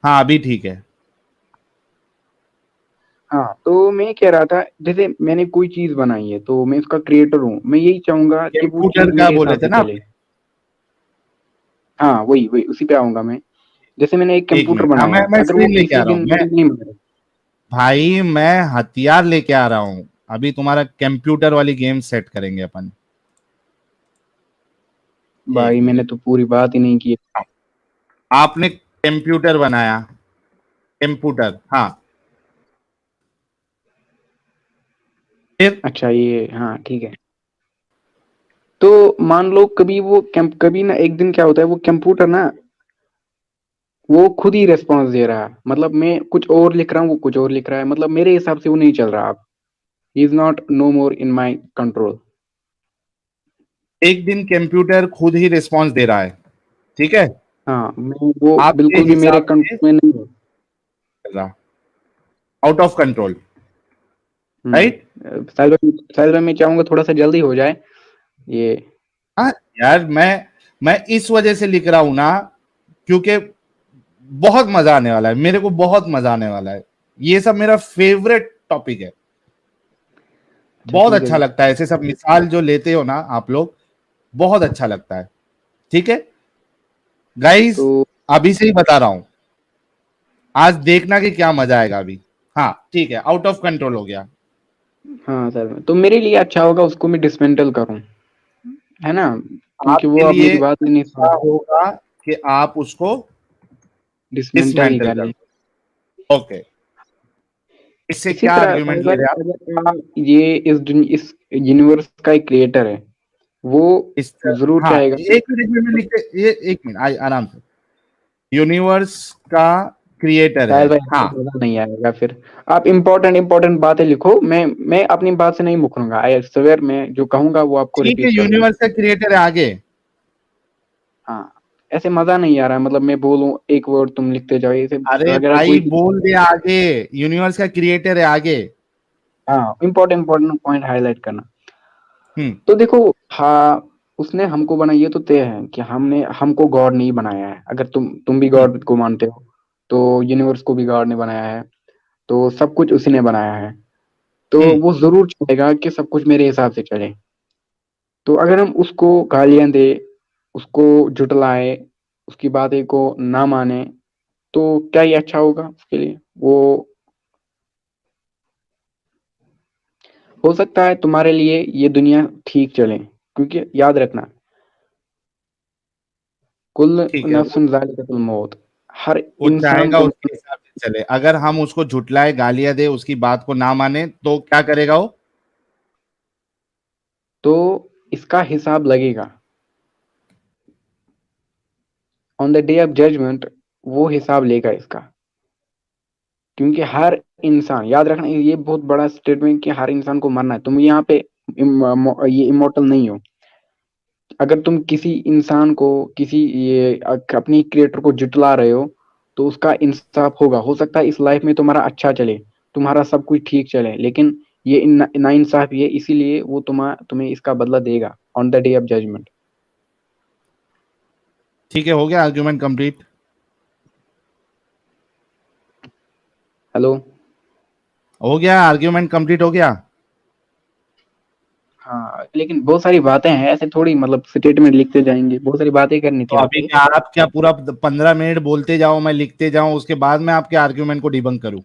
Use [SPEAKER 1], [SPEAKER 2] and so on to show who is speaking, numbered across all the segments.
[SPEAKER 1] हाँ अभी ठीक है।
[SPEAKER 2] हाँ, तो मैं कह रहा था, जैसे मैंने कोई चीज बनाई है तो मैं उसका क्रिएटर हूँ, मैं यही चाहूंगा कि वो
[SPEAKER 1] कंप्यूटर
[SPEAKER 2] चीज
[SPEAKER 1] का
[SPEAKER 2] मेरे
[SPEAKER 1] बोले
[SPEAKER 2] हिसाब
[SPEAKER 1] थे
[SPEAKER 2] से
[SPEAKER 1] ना
[SPEAKER 2] चले।
[SPEAKER 1] आपने?
[SPEAKER 2] हाँ, वही वही उसी पे आऊंगा मैं। जैसे मैंने एक
[SPEAKER 1] एक
[SPEAKER 2] कंप्यूटर
[SPEAKER 1] मिनट, हाँ
[SPEAKER 2] बनाया,
[SPEAKER 1] मैं
[SPEAKER 2] अगर वो
[SPEAKER 1] स्क्रीन लेके आ
[SPEAKER 2] किसी
[SPEAKER 1] रहा हूँ
[SPEAKER 2] दिन
[SPEAKER 1] मैं।
[SPEAKER 2] मेरे नहीं बना।
[SPEAKER 1] भाई मैं हथियार लेके आ रहा हूँ, अभी तुम्हारा कंप्यूटर वाली गेम सेट करेंगे अपन। एक
[SPEAKER 2] भाई मैंने
[SPEAKER 1] मिनट।
[SPEAKER 2] तो पूरी बात ही नहीं की।
[SPEAKER 1] आपने कंप्यूटर बनाया, कंप्यूटर, हाँ, फिर?
[SPEAKER 2] अच्छा, ये हाँ ठीक है। तो मान लो कभी वो कभी ना एक दिन क्या होता है, वो कंप्यूटर ना वो खुद ही रेस्पॉन्स दे रहा है, मतलब मैं कुछ और लिख रहा हूँ वो कुछ और लिख रहा है, मतलब मेरे हिसाब से वो नहीं चल रहा अब। He is not know more in my control.
[SPEAKER 1] एक दिन कंप्यूटर खुद ही रिस्पांस दे रहा है, ठीक है,
[SPEAKER 2] हाँ, मैं वो
[SPEAKER 1] आपके
[SPEAKER 2] बिल्कुल भी मेरे
[SPEAKER 1] हिसाब से
[SPEAKER 2] कंट्रोल में नहीं है।
[SPEAKER 1] चल रहा, आउट ऑफ कंट्रोल, राइट?
[SPEAKER 2] शायद मैं चाहूंगा थोड़ा सा जल्दी हो जाए ये।
[SPEAKER 1] हाँ यार, मैं इस वजह से लिख रहा हूं ना, क्योंकि बहुत मजा आने वाला है, मेरे को बहुत मजा आने वाला है। ये सब मेरा फेवरेट टॉपिक है।
[SPEAKER 2] अच्छा
[SPEAKER 1] बहुत
[SPEAKER 2] ठीक है
[SPEAKER 1] अच्छा
[SPEAKER 2] जी।
[SPEAKER 1] लगता है ऐसे सब मिसाल जो लेते हो ना आप लोग, बहुत अच्छा लगता है। ठीक है गाइस,
[SPEAKER 2] तो
[SPEAKER 1] अभी से ही बता रहा हूं, आज देखना कि क्या मजा आएगा अभी। हाँ ठीक है, आउट ऑफ कंट्रोल हो गया।
[SPEAKER 2] हाँ सर, तो मेरे लिए अच्छा होगा उसको मैं डिसमेंटल करूं, है ना, क्योंकि वो
[SPEAKER 1] आपके
[SPEAKER 2] अब
[SPEAKER 1] लिए
[SPEAKER 2] मेरी बात ही नहीं
[SPEAKER 1] अच्छा
[SPEAKER 2] सुन।
[SPEAKER 1] होगा कि आप उसको
[SPEAKER 2] डिसमेंटल ही
[SPEAKER 1] डिसमेंटल
[SPEAKER 2] कर
[SPEAKER 1] कर
[SPEAKER 2] ले।
[SPEAKER 1] दो। ओके, इससे
[SPEAKER 2] इसी
[SPEAKER 1] क्या
[SPEAKER 2] तरह
[SPEAKER 1] आर्ग्यूमेंट
[SPEAKER 2] साहिल
[SPEAKER 1] ले
[SPEAKER 2] भाई,
[SPEAKER 1] रहे हैं आप?
[SPEAKER 2] अगर आप ये इस यूनिवर्स का एक क्रिएटर है, वो
[SPEAKER 1] इस
[SPEAKER 2] जरूर
[SPEAKER 1] हाँ,
[SPEAKER 2] चाहेगा।
[SPEAKER 1] एक मिनट में लिखते, ये एक मिनट आराम से। यूनिवर्स का क्रिएटर है,
[SPEAKER 2] साहिल भाई
[SPEAKER 1] हाँ।
[SPEAKER 2] आपको मजा नहीं आएगा फिर। आप इम्पोर्टेंट इम्पोर्टेंट बातें लिखो, मैं अपनी बात से नहीं मुकरूंगा, आई स्वेयर, मैं जो कहूंगा वो आपको
[SPEAKER 1] ठीक है,
[SPEAKER 2] रिपीट करूंगा।
[SPEAKER 1] यूनिवर्स का क्रिएटर है, आगे?
[SPEAKER 2] हाँ, ऐसे मजा नहीं आ रहा है, मतलब मैं बोलूं एक वर्ड तुम लिखते जाओ ऐसे।
[SPEAKER 1] अरे
[SPEAKER 2] अगर
[SPEAKER 1] भाई
[SPEAKER 2] कोई
[SPEAKER 1] बोल दे आगे, यूनिवर्स का क्रिएटर है, आगे।
[SPEAKER 2] हाँ, इम्पोर्टेंट इम्पोर्टेंट पॉइंट हाईलाइट करना।
[SPEAKER 1] हम्म।
[SPEAKER 2] तो देखो, हाँ, उसने हमको बनाया, ये तो तय है कि हमने हमको गॉड नहीं बनाया है। अगर तुम भी
[SPEAKER 1] हम्म।
[SPEAKER 2] गॉड को मानते हो, तो यूनिवर्स को भी गॉड ने बनाया है, तो सब कुछ उसी ने बनाया है। तो
[SPEAKER 1] हम्म।
[SPEAKER 2] वो जरूर चाहेगा कि सब कुछ मेरे हिसाब से चले। तो अगर हम उसको गालियां दे, उसको झुटलाए, उसकी बातें को ना माने, तो क्या ये अच्छा होगा उसके लिए? वो हो सकता है तुम्हारे लिए ये दुनिया ठीक चले, क्योंकि याद रखना, कुल
[SPEAKER 1] ठीक है,
[SPEAKER 2] नफ्सुन जायकातुल मौत, हर
[SPEAKER 1] वो
[SPEAKER 2] इंसान
[SPEAKER 1] चाहेगा
[SPEAKER 2] को
[SPEAKER 1] उसके हिसाब से चले। अगर हम उसको झुटलाए, गालियां दे, उसकी बात को ना माने, तो क्या करेगा वो?
[SPEAKER 2] तो इसका हिसाब लगेगा on the day of judgment. वो हिसाब लेगा इसका, क्योंकि हर इंसान, याद रखना ये बहुत बड़ा स्टेटमेंट कि हर इंसान को मरना है। तुम यहाँ पे ये इमोर्टल नहीं हो। अगर तुम किसी इंसान को, किसी ये अपनी क्रिएटर को जुटला रहे हो, तो उसका इंसाफ होगा। हो सकता है इस लाइफ में तुम्हारा अच्छा चले, तुम्हारा सब कुछ ठीक चले, लेकिन ये ना इंसाफी है, इसीलिए वो तुम्हें इसका बदला देगा on the day of judgment.
[SPEAKER 1] ठीक है, हो गया आर्ग्यूमेंट कंप्लीट।
[SPEAKER 2] हेलो।
[SPEAKER 1] हो गया आर्ग्यूमेंट कंप्लीट, हो गया।
[SPEAKER 2] हाँ, लेकिन बहुत सारी बातें हैं, ऐसे थोड़ी मतलब स्टेटमेंट लिखते जाएंगे, बहुत सारी बातें करनी थी
[SPEAKER 1] तो अभी
[SPEAKER 2] आपको।
[SPEAKER 1] क्या आप क्या पूरा 15 मिनट बोलते जाओ, मैं लिखते जाऊं, उसके बाद मैं आपके आर्ग्यूमेंट को डिबंक करूं?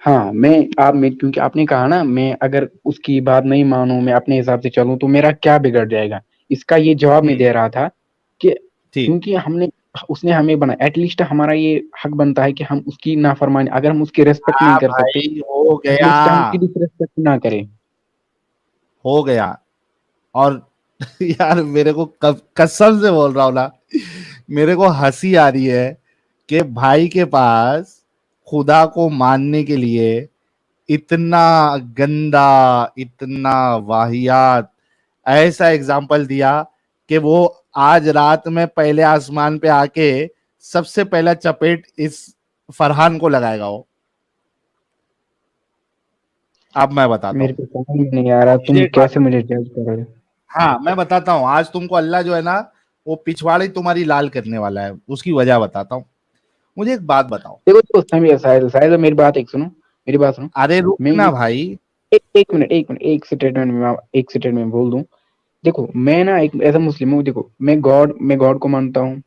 [SPEAKER 2] हाँ, मैं क्योंकि आपने कहा ना, मैं अगर उसकी बात नहीं मानूं, मैं अपने हिसाब से चलूं, तो मेरा क्या बिगड़ जाएगा, इसका ये जवाब मैं
[SPEAKER 1] हम्म।
[SPEAKER 2] दे रहा था कि
[SPEAKER 1] ठीक।
[SPEAKER 2] क्योंकि हमने उसने हमें बनाया, एटलीस्ट हमारा ये हक बनता है कि हम उसकी नाफरमानी, अगर हम उसकी रेस्पेक्ट नहीं
[SPEAKER 1] हाँ
[SPEAKER 2] कर सकते,
[SPEAKER 1] भाई, हो गया,
[SPEAKER 2] एटलीस्ट हम उसकी डिसरेस्पेक्ट ना करें।
[SPEAKER 1] हो गया। और यार मेरे को कसम से बोल रहा हूं ना, मेरे को हंसी आ रही है कि भाई के पास खुदा को मानने के लिए इतना गंदा, इतना वाहियात ऐसा एग्जाम्पल दिया कि वो आज रात में पहले आसमान पे आके सबसे पहला चपेट इस फरहान को लगाएगा वो। अब मैं बताता
[SPEAKER 2] मेरे
[SPEAKER 1] हूँ,
[SPEAKER 2] को समझ में नहीं आ रहा तुम
[SPEAKER 1] इमीडिएट बात।
[SPEAKER 2] कैसे मुझे जज कर रहे हो।
[SPEAKER 1] हाँ मैं बताता हूँ, आज तुमको अल्लाह जो है ना, वो पिछवाड़ी तुम्हारी लाल करने वाला है, उसकी वजह बताता हूँ। मुझे एक बात बताओ।
[SPEAKER 2] देखो देखो साहिल साहिल मेरी बात एक सुनो, मेरी बात सुनो।
[SPEAKER 1] अरे रुक
[SPEAKER 2] मैं
[SPEAKER 1] ना
[SPEAKER 2] ये
[SPEAKER 1] भाई।
[SPEAKER 2] एक मिनट एक स्टेटमेंट में बोल दूं। देखो मैं ना एक ऐसा मुस्लिम हूँ, देखो मैं गॉड को मानता हूँ,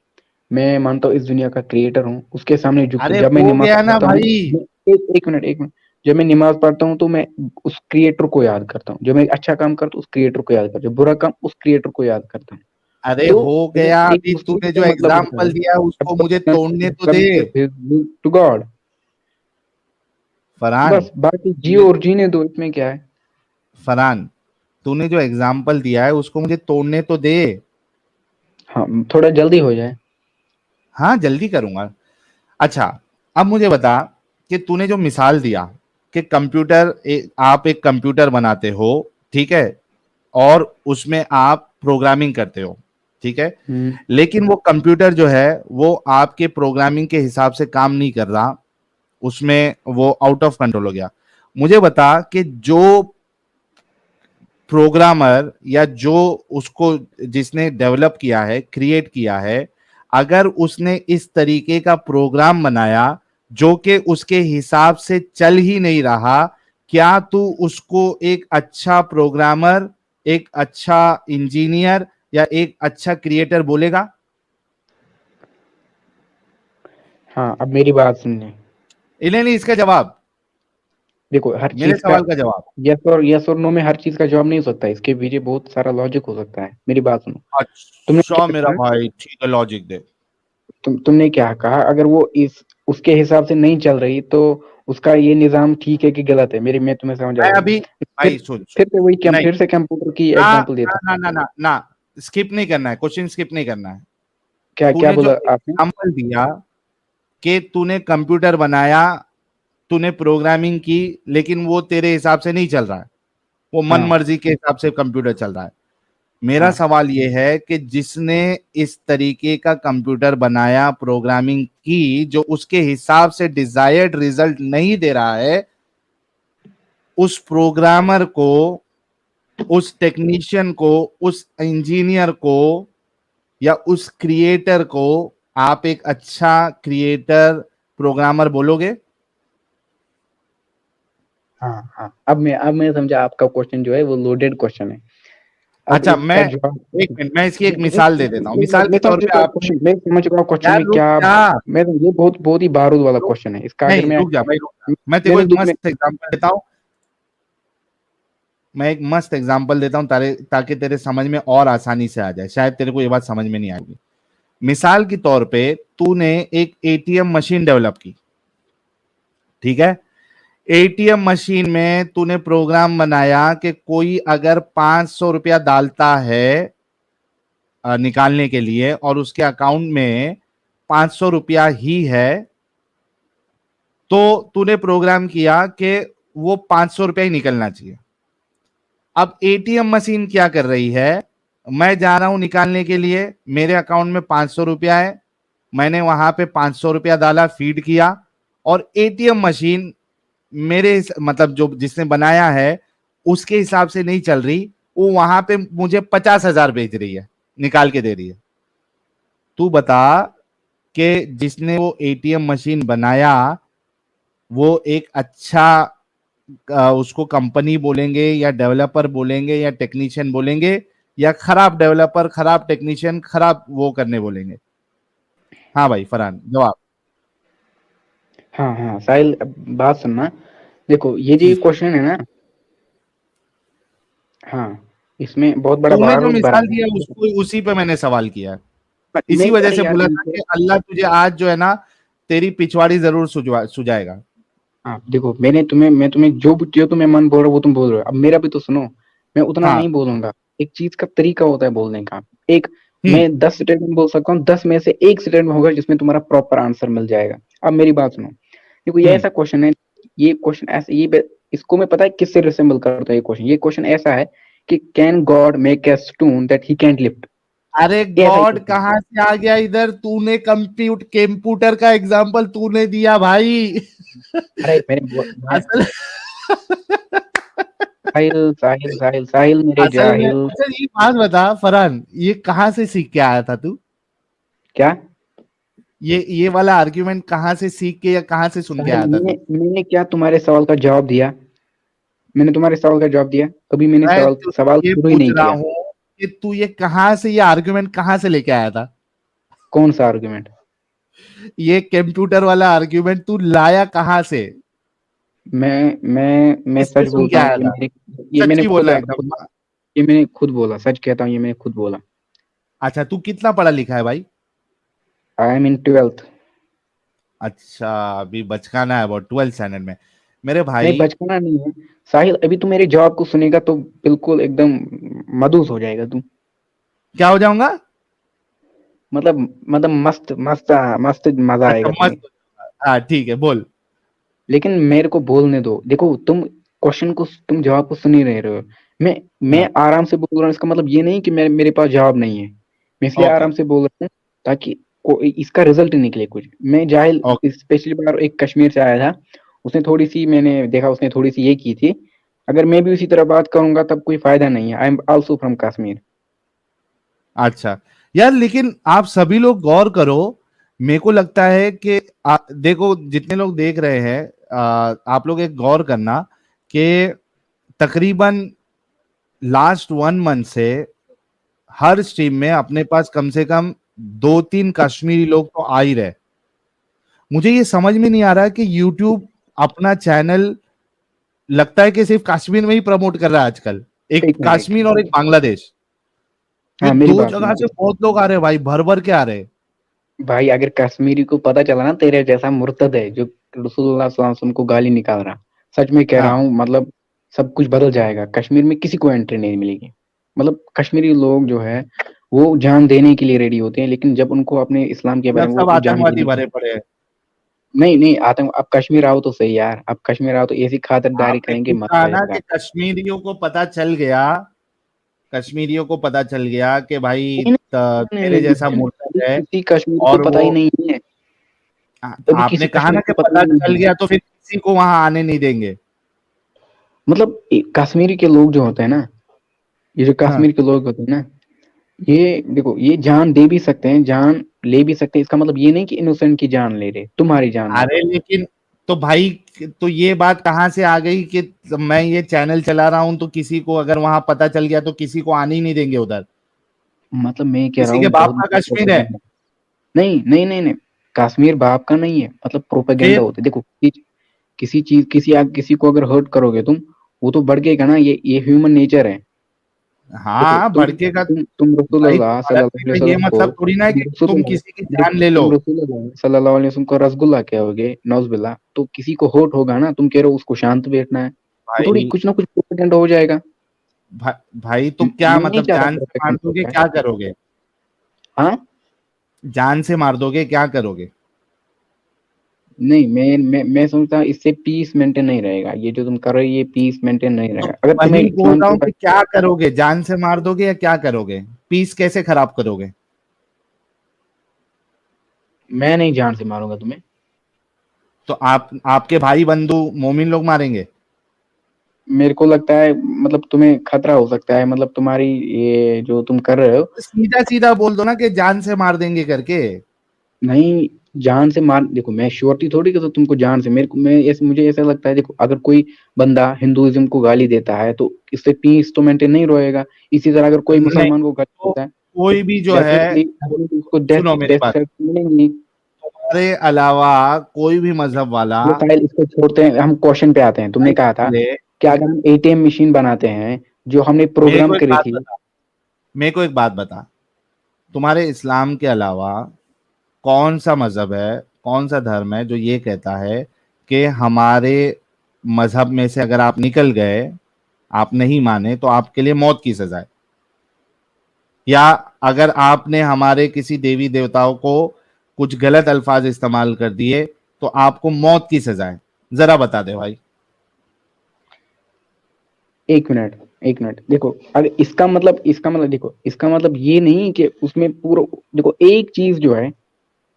[SPEAKER 2] मैं मानता हूँ इस दुनिया का क्रिएटर हूँ, उसके सामने झुकता
[SPEAKER 1] अरे
[SPEAKER 2] हूँ। जब मैं
[SPEAKER 1] हो
[SPEAKER 2] नमाज
[SPEAKER 1] गया ना
[SPEAKER 2] पढ़ता हूँ,
[SPEAKER 1] भाई।
[SPEAKER 2] एक मिनट, जब मैं नमाज पढ़ता हूँ तो मैं उस क्रिएटर को याद करता हूँ। जब मैं अच्छा काम करता हूँ उस क्रिएटर को याद करता हूँ, बुरा काम उस क्रिएटर को याद करता हूँ।
[SPEAKER 1] अरे
[SPEAKER 2] तो
[SPEAKER 1] हो
[SPEAKER 2] वो
[SPEAKER 1] गया,
[SPEAKER 2] एक
[SPEAKER 1] अभी
[SPEAKER 2] मुस्लिम
[SPEAKER 1] तूने
[SPEAKER 2] का
[SPEAKER 1] जो
[SPEAKER 2] मतलब होता
[SPEAKER 1] एग्जाम्पल
[SPEAKER 2] है
[SPEAKER 1] दिया उसको मुझे तोड़ने तो दे।
[SPEAKER 2] To God.
[SPEAKER 1] फरहान,
[SPEAKER 2] बस बाकी
[SPEAKER 1] तूने
[SPEAKER 2] जियो और जीने दो, इसमें क्या है।
[SPEAKER 1] फरहान, तूने जो एग्जाम्पल दिया है उसको मुझे तोड़ने तो दे।
[SPEAKER 2] हाँ थोड़ा जल्दी हो जाए।
[SPEAKER 1] हाँ जल्दी करूंगा। अच्छा, अब मुझे बता कि तूने जो मिसाल दिया कि आप एक कंप्यूटर बनाते हो, ठीक है, और उसमें आप प्रोग्रामिंग करते हो, ठीक है,
[SPEAKER 2] हम्म।
[SPEAKER 1] लेकिन वो कंप्यूटर जो है वो आपके प्रोग्रामिंग के हिसाब से काम नहीं कर रहा, उसमें वो आउट ऑफ कंट्रोल हो गया। मुझे बता कि जो प्रोग्रामर या जो उसको जिसने डेवलप किया है, क्रिएट किया है, अगर उसने इस तरीके का प्रोग्राम बनाया जो कि उसके हिसाब से चल ही नहीं रहा, क्या तू उसको एक अच्छा प्रोग्रामर, एक अच्छा इंजीनियर या एक अच्छा क्रिएटर बोलेगा?
[SPEAKER 2] हाँ अब मेरी बात सुनने।
[SPEAKER 1] इन्हें नहीं, इसका जवाब,
[SPEAKER 2] देखो हर
[SPEAKER 1] मेरे
[SPEAKER 2] चीज का
[SPEAKER 1] सवाल का जवाब।
[SPEAKER 2] यस और नो में हर चीज का जवाब नहीं हो सकता, इसके पीछे बहुत सारा लॉजिक हो सकता है। मेरी बात सुनो। तुमने
[SPEAKER 1] अच्छा
[SPEAKER 2] क्या
[SPEAKER 1] मेरा
[SPEAKER 2] कहा,
[SPEAKER 1] भाई, ठीक है, लॉजिक दे।
[SPEAKER 2] तुमने क्या कहा, अगर वो इस उसके हिसाब से नहीं चल रही तो उसका ये निजाम ठीक है कि गलत है? मेरी मैं तुम्हें समझ आ
[SPEAKER 1] मैं
[SPEAKER 2] रही।
[SPEAKER 1] अभी, भाई
[SPEAKER 2] फिर
[SPEAKER 1] सुन सुन।
[SPEAKER 2] फिर से वही
[SPEAKER 1] नहीं,
[SPEAKER 2] फिर से कंप्यूटर की
[SPEAKER 1] ना
[SPEAKER 2] एग्जांपल
[SPEAKER 1] ना
[SPEAKER 2] देता
[SPEAKER 1] ना ना ना ना, स्किप नहीं करना है, क्वेश्चन स्किप नहीं करना है।
[SPEAKER 2] हूँ। क्या क्या
[SPEAKER 1] तूने जो
[SPEAKER 2] बोला आपने?
[SPEAKER 1] एग्जाम्पल दिया कि तूने कंप्यूटर बनाया, तूने प्रोग्रामिंग की, लेकिन वो तेरे हिसाब से नहीं चल रहा है, वो मन
[SPEAKER 2] हाँ
[SPEAKER 1] मर्जी के हिसाब से कंप्यूटर चल रहा है। मेरा
[SPEAKER 2] हाँ
[SPEAKER 1] सवाल ये है कि जिसने इस तरीके का कंप्यूटर बनाया, प्रोग्रामिंग की, जो उसके हिसाब से डिजायर्ड रिजल्ट नहीं दे रहा है, उस प्रोग्रामर को, उस टेक्नीशियन को, उस इंजीनियर को या उस क्रिएटर को आप एक अच्छा क्रिएटर, प्रोग्रामर बोलोगे?
[SPEAKER 2] हाँ हाँ अब मैं समझा, आपका क्वेश्चन जो है वो लोडेड क्वेश्चन है। अब
[SPEAKER 1] अच्छा,
[SPEAKER 2] इसका
[SPEAKER 1] मैं
[SPEAKER 2] जवाब,
[SPEAKER 1] एक मिनट, मैं इसकी एक
[SPEAKER 2] एक
[SPEAKER 1] मिसाल दे देता हूँ, मिसाल के तौर पे आपने,
[SPEAKER 2] मैं समझ चुका हूँ क्वेश्चन
[SPEAKER 1] यार
[SPEAKER 2] में
[SPEAKER 1] रुक
[SPEAKER 2] क्या।
[SPEAKER 1] जा,
[SPEAKER 2] मैं ये बहुत बहुत ही बारूद वाला
[SPEAKER 1] रुक,
[SPEAKER 2] क्वेश्चन है इसका। अगर
[SPEAKER 1] नहीं रुक जा भाई, रुक जा, मैं तेरे को
[SPEAKER 2] मैंने
[SPEAKER 1] एक
[SPEAKER 2] मैं
[SPEAKER 1] मस्त एग्जांपल देता हूँ, मैं एक मस्त एग्जांपल देता हूँ ताकि तेरे समझ में और आसानी से आ जाए, शायद तेरे को ये बात समझ में नहीं आएगी। मिसाल के तौर पे तूने एक एटीएम मशीन डेवलप की, ठीक है, एटीएम मशीन में तूने प्रोग्राम बनाया कि कोई अगर 500 रुपया डालता है निकालने के लिए और उसके अकाउंट में 500 रुपया ही है, तो तूने प्रोग्राम किया कि वो 500 रुपया ही निकलना चाहिए। अब एटीएम मशीन क्या कर रही है, मैं जा रहा हूं निकालने के लिए, मेरे अकाउंट में 500 रुपया है, मैंने वहां पे 500 रुपया डाला, फीड किया, और एटीएम मशीन मतलब जो जिसने बनाया है उसके हिसाब से नहीं चल रही, वो वहां पे मुझे 50,000 भेज रही है, निकाल के दे रही है। तू बता कि जिसने वो एटीएम मशीन बनाया वो एक अच्छा उसको कंपनी बोलेंगे या डेवलपर बोलेंगे या टेक्नीशियन बोलेंगे, या खराब डेवलपर, खराब टेक्नीशियन, खराब वो करने बोलेंगे? हाँ भाई फरहान, जवाब।
[SPEAKER 2] हाँ हाँ साहिल अब बात सुनना। देखो ये जो क्वेश्चन है ना, हाँ इसमें बहुत बड़ा
[SPEAKER 1] तूने जो
[SPEAKER 2] बारूद भरा
[SPEAKER 1] मिसाल
[SPEAKER 2] है।
[SPEAKER 1] दिया उसको, उसी पे मैंने सवाल किया है, इसी
[SPEAKER 2] मैं
[SPEAKER 1] वजह
[SPEAKER 2] अरे
[SPEAKER 1] से
[SPEAKER 2] यार
[SPEAKER 1] बोला था कि अल्लाह तुझे आज जो है ना तेरी पिछवाड़ी जरूर सुझाएगा।
[SPEAKER 2] हाँ देखो मैं तुम्हें जो तुम्हें मन बोल रहा वो तुम बोल रहे हो। अब मेरा भी तो सुनो। मैं उतना
[SPEAKER 1] हाँ।
[SPEAKER 2] नहीं बोलूंगा। एक चीज का तरीका होता है बोलने का। एक
[SPEAKER 1] हम्म।
[SPEAKER 2] मैं 10 स्टेटमेंट बोल सकता हूँ, 10 में से एक स्टेटमेंट होगा जिसमें तुम्हारा प्रॉपर आंसर मिल जाएगा। अब मेरी बात सुनो। देखो ये
[SPEAKER 1] हम्म।
[SPEAKER 2] ऐसा क्वेश्चन है, ये क्वेश्चन ऐसा इसको मैं पता है किससे रिसेंबल करता है। ये क्वेश्चन ऐसा है कि can God make a stone that he can't lift.
[SPEAKER 1] अरे
[SPEAKER 2] ऐसा ही
[SPEAKER 1] गॉड
[SPEAKER 2] क्वेश्चन।
[SPEAKER 1] कहाँ से आ गया इधर? तूने कंप्यूटर का एग्जांपल तूने दिया भाई।
[SPEAKER 2] अरे मैं
[SPEAKER 1] असल
[SPEAKER 2] साहिल मेरे
[SPEAKER 1] असल में,
[SPEAKER 2] जाहिल।
[SPEAKER 1] अच्छा ये बात बता फरहान, ये कहाँ से सीख के आया था तू?
[SPEAKER 2] क्या?
[SPEAKER 1] ये वाला आर्ग्यूमेंट कहाँ से सीख के या कहाँ से सुन के
[SPEAKER 2] साहिल,
[SPEAKER 1] आया था तू?
[SPEAKER 2] मैंने क्या तुम्हारे सवाल का जवाब दिया? मैंने तुम्हारे सवाल का जवाब दिया? कभी मैंने
[SPEAKER 1] मैं
[SPEAKER 2] सवाल
[SPEAKER 1] तुझसे
[SPEAKER 2] सवाल
[SPEAKER 1] ये
[SPEAKER 2] शुरू ही
[SPEAKER 1] पूछ
[SPEAKER 2] नहीं
[SPEAKER 1] रहा
[SPEAKER 2] किया।
[SPEAKER 1] हूँ कि तू ये कहाँ से, ये आर्ग्यूमेंट कहाँ से लेके आया था?
[SPEAKER 2] कौन सा आर्गुमेंट?
[SPEAKER 1] ये कंप्यूटर वाला आर्ग्यूमेंट तू लाया कहाँ से?
[SPEAKER 2] मैं
[SPEAKER 1] किससे
[SPEAKER 2] सच
[SPEAKER 1] सुन के
[SPEAKER 2] बोलता हूँ,
[SPEAKER 1] आया था?
[SPEAKER 2] ये मैंने
[SPEAKER 1] सच्ची
[SPEAKER 2] खुद
[SPEAKER 1] बोलना एकदम।
[SPEAKER 2] ये मैंने खुद बोला, सच कहता हूँ, ये मैंने खुद बोला।
[SPEAKER 1] अच्छा, तू कितना पढ़ा लिखा है भाई?
[SPEAKER 2] I am in 12th।
[SPEAKER 1] अच्छा, अभी बचकाना है अबाउट 12th स्टैंडर्ड में। मेरे
[SPEAKER 2] नहीं,
[SPEAKER 1] भाई,
[SPEAKER 2] बचपना नहीं है साहिल। अभी तू मेरे जवाब को सुनेगा तो बिल्कुल एकदम मदहोश हो जाएगा तू।
[SPEAKER 1] क्या हो जाऊंगा?
[SPEAKER 2] मतलब मस्त मस्त मस्त मजा
[SPEAKER 1] अच्छा,
[SPEAKER 2] आएगा तुम्हें।
[SPEAKER 1] मस्त। हाँ ठीक है, बोल।
[SPEAKER 2] लेकिन मेरे को बोलने दो। देखो, तुम जवाब को सुन ही नहीं रहे हो। मैं
[SPEAKER 1] हाँ,
[SPEAKER 2] आराम से बोल रहा हूँ, इसका मतलब ये नहीं कि मेरे पास जवाब नहीं है। मैं इसलिए
[SPEAKER 1] ओके
[SPEAKER 2] आराम से बोल रहा हूँ ताकि इसका रिजल्ट निकले कुछ। मैं जाहिल
[SPEAKER 1] ओके।
[SPEAKER 2] स्पेशली बार एक कश्मीर से आया था। उसने थोड़ी सी, मैंने देखा उसने थोड़ी सी ये की थी। अगर मैं भी उसी तरह बात करूंगा तब कोई फायदा नहीं है। I am also from Kashmir.
[SPEAKER 1] अच्छा यार, लेकिन आप सभी लोग गौर करो। मेरे को लगता है कि देखो, जितने लोग देख रहे हैं, आप लोग एक गौर करना कि तकरीबन लास्ट 1 मंथ से हर स्ट्रीम में अपने पास कम से कम 2-3 कश्मीरी लोग तो आ ही रहे। मुझे ये समझ में नहीं आ रहा कि यूट्यूब अपना चैनल लगता है कि सिर्फ कश्मीर में ही प्रमोट कर रहा है आजकल। एक
[SPEAKER 2] एक मिनट,
[SPEAKER 1] कश्मीर और एक बांग्लादेश, ये
[SPEAKER 2] हाँ मेरी
[SPEAKER 1] दो
[SPEAKER 2] बात
[SPEAKER 1] जगह
[SPEAKER 2] सुनो।
[SPEAKER 1] से बहुत लोग आ रहे हैं भाई, भर भर के आ रहे हैं।
[SPEAKER 2] भाई, अगर कश्मीरी को पता चला ना तेरे जैसा मुर्तद है जो रसूलुल्लाह सल्लल्लाहु अलैहि वसल्लम को गाली निकाल रहा, सच में कह रहा
[SPEAKER 1] हाँ,
[SPEAKER 2] हूँ, मतलब सब कुछ बदल जाएगा। कश्मीर में किसी को एंट्री नहीं मिलेगी। मतलब कश्मीरी लोग जो है वो जान देने के लिए रेडी होते हैं, लेकिन जब उनको अपने इस्लाम के बारे
[SPEAKER 1] जब
[SPEAKER 2] में
[SPEAKER 1] सब
[SPEAKER 2] वो जान
[SPEAKER 1] आतंकवादी
[SPEAKER 2] देने,
[SPEAKER 1] भरे पड़े हैं।
[SPEAKER 2] नहीं नहीं आतंक, अब कश्मीर आओ तो सही यार। अब कश्मीर आओ तो ऐसी खातिरदारी
[SPEAKER 1] आपने
[SPEAKER 2] करेंगे,
[SPEAKER 1] खुद
[SPEAKER 2] मजा
[SPEAKER 1] कहा
[SPEAKER 2] आ
[SPEAKER 1] ना
[SPEAKER 2] जाएगा।
[SPEAKER 1] कि कश्मीरियों को पता चल गया, कश्मीरियों को पता चल गया कि भाई
[SPEAKER 2] नहीं नहीं
[SPEAKER 1] तेरे
[SPEAKER 2] नहीं
[SPEAKER 1] जैसा
[SPEAKER 2] नहीं,
[SPEAKER 1] मुर्तद
[SPEAKER 2] अभी
[SPEAKER 1] है।
[SPEAKER 2] किसी कश्मीरी को
[SPEAKER 1] और
[SPEAKER 2] पता
[SPEAKER 1] वो
[SPEAKER 2] ही नहीं है। अभी किसी
[SPEAKER 1] आपने कहा ना
[SPEAKER 2] कश्मीरी
[SPEAKER 1] कि
[SPEAKER 2] को पता
[SPEAKER 1] पता
[SPEAKER 2] ही नहीं
[SPEAKER 1] चल
[SPEAKER 2] है।
[SPEAKER 1] गया तो फिर किसी को वहां आने नहीं देंगे।
[SPEAKER 2] मतलब कश्मीरी के लोग जो होते हैं ना, ये जो
[SPEAKER 1] हाँ,
[SPEAKER 2] कश्मीर के लोग होते हैं ना, ये देखो, ये जान दे भी सकते हैं, जान ले भी सकते हैं। इसका मतलब ये नहीं कि इनोसेंट की जान ले रहे, तुम्हारी जान नहीं।
[SPEAKER 1] अरे लेकिन तो भाई, तो ये बात कहाँ से आ गई कि मैं ये चैनल चला रहा हूं तो किसी को अगर वहां पता चल गया तो किसी को आने ही नहीं देंगे उधर?
[SPEAKER 2] मतलब मैं कह रहा
[SPEAKER 1] किसी के
[SPEAKER 2] हूँ
[SPEAKER 1] बाप
[SPEAKER 2] बहुत
[SPEAKER 1] का
[SPEAKER 2] बड़ा
[SPEAKER 1] कश्मीर है?
[SPEAKER 2] प्रोपेगेंडा। नहीं नहीं नहीं नहीं, कश्मीर बाप का नहीं है। मतलब प्रोपेगेंडा
[SPEAKER 1] फिर
[SPEAKER 2] होता है। देखो, किसी चीज, किसी को अगर हर्ट करोगे तुम, वो तो बढ़ ना। ये ह्यूमन नेचर है। देखो,
[SPEAKER 1] हाँ,
[SPEAKER 2] तुम
[SPEAKER 1] भड़के का।
[SPEAKER 2] तुम
[SPEAKER 1] भाई,
[SPEAKER 2] रसूलुल्लाह सल्लल्लाहु अलैहि
[SPEAKER 1] भड़कने का ये
[SPEAKER 2] वसल्लम को,
[SPEAKER 1] मतलब थोड़ी ना है
[SPEAKER 2] तुम
[SPEAKER 1] कि तुम
[SPEAKER 2] रसूलुल्लाह
[SPEAKER 1] किसी की जान
[SPEAKER 2] देखो,
[SPEAKER 1] ले लो।
[SPEAKER 2] तुम रसूलुल्लाह सल्लल्लाहु अलैहि वसल्लम को रसगुल्ला कहोगे, नौजुबिल्ला, तो किसी को हर्ट होगा ना, तुम कह रहे हो उसको शांत बैठना है, वो थोड़ी
[SPEAKER 1] भाई,
[SPEAKER 2] कुछ ना कुछ प्रोपेगेंडा हो जाएगा।
[SPEAKER 1] भाई तो क्या
[SPEAKER 2] मैं नहीं
[SPEAKER 1] मतलब,
[SPEAKER 2] चाहता
[SPEAKER 1] जान से मार
[SPEAKER 2] प्रोपेगेंडा हो
[SPEAKER 1] दोगे,
[SPEAKER 2] जाए।
[SPEAKER 1] क्या करोगे?
[SPEAKER 2] हाँ,
[SPEAKER 1] जान से मार दोगे, क्या करोगे?
[SPEAKER 2] नहीं, मैं सोचता हूँ इससे पीस मेंटेन नहीं रहेगा। ये जो तुम कर रहे हो, ये पीस मेंटेन नहीं
[SPEAKER 1] तो
[SPEAKER 2] रहेगा अगर तुम्हें
[SPEAKER 1] वही बोल
[SPEAKER 2] इस्लाम
[SPEAKER 1] रहा
[SPEAKER 2] के
[SPEAKER 1] हूँ कि
[SPEAKER 2] बारे
[SPEAKER 1] क्या करोगे, जान से मार दोगे या क्या करोगे? पीस कैसे खराब करोगे?
[SPEAKER 2] में। मैं नहीं जान से मारूंगा तुम्हें।
[SPEAKER 1] तो आप, आपके भाई बंधु मोमिन लोग मारेंगे?
[SPEAKER 2] मेरे को लगता है मतलब तुम्हें खतरा हो सकता है, मतलब तुम्हारी ये जो तुम कर रहे हो।
[SPEAKER 1] सीधा सीधा बोल दो ना कि जान से मार देंगे करके।
[SPEAKER 2] नहीं, जान से मार, देखो मैं श्योरिटी थोड़ी कि तो तुमको जान से, मेरे को मैं ऐसे मुझे ऐसा लगता है। देखो, अगर कोई बंदा हिंदुइज्म को गाली देता है तो इससे पीस तो मेंटेन नहीं रहेगा। इसी तरह अगर कोई
[SPEAKER 1] नहीं,
[SPEAKER 2] मुसलमान को गाली
[SPEAKER 1] तो
[SPEAKER 2] देता है,
[SPEAKER 1] कोई भी जो है,
[SPEAKER 2] डेफिनेटली उसको
[SPEAKER 1] सुनो
[SPEAKER 2] डेथ
[SPEAKER 1] मेरी
[SPEAKER 2] डेथ
[SPEAKER 1] बात,
[SPEAKER 2] थ्रेट मिलेंगी।
[SPEAKER 1] तुम्हारे अलावा कोई भी मजहब वाला
[SPEAKER 2] चलो साहिल, इसको छोड़ते हैं, हम क्वेश्चन पे आते हैं। तुमने कहा था
[SPEAKER 1] पहले,
[SPEAKER 2] कि अगर हम एटीएम मशीन बनाते हैं जो हमने
[SPEAKER 1] मेरे
[SPEAKER 2] प्रोग्राम
[SPEAKER 1] को एक
[SPEAKER 2] करी
[SPEAKER 1] बात
[SPEAKER 2] थी।
[SPEAKER 1] बता, मेरे को एक बात बता, तुम्हारे इस्लाम के अलावा कौन सा मजहब है, कौन सा धर्म है जो ये कहता है कि हमारे मजहब में से अगर आप निकल गए, आप नहीं माने तो आपके लिए मौत की सजा है? या अगर आपने हमारे किसी देवी देवताओं को कुछ गलत अल्फाज इस्तेमाल कर दिए तो आपको मौत की सजा है? जरा बता दे भाई।
[SPEAKER 2] एक मिनट, एक मिनट, देखो, अगर इसका मतलब देखो, इसका मतलब ये नहीं कि उसमें पूरा, देखो एक चीज जो है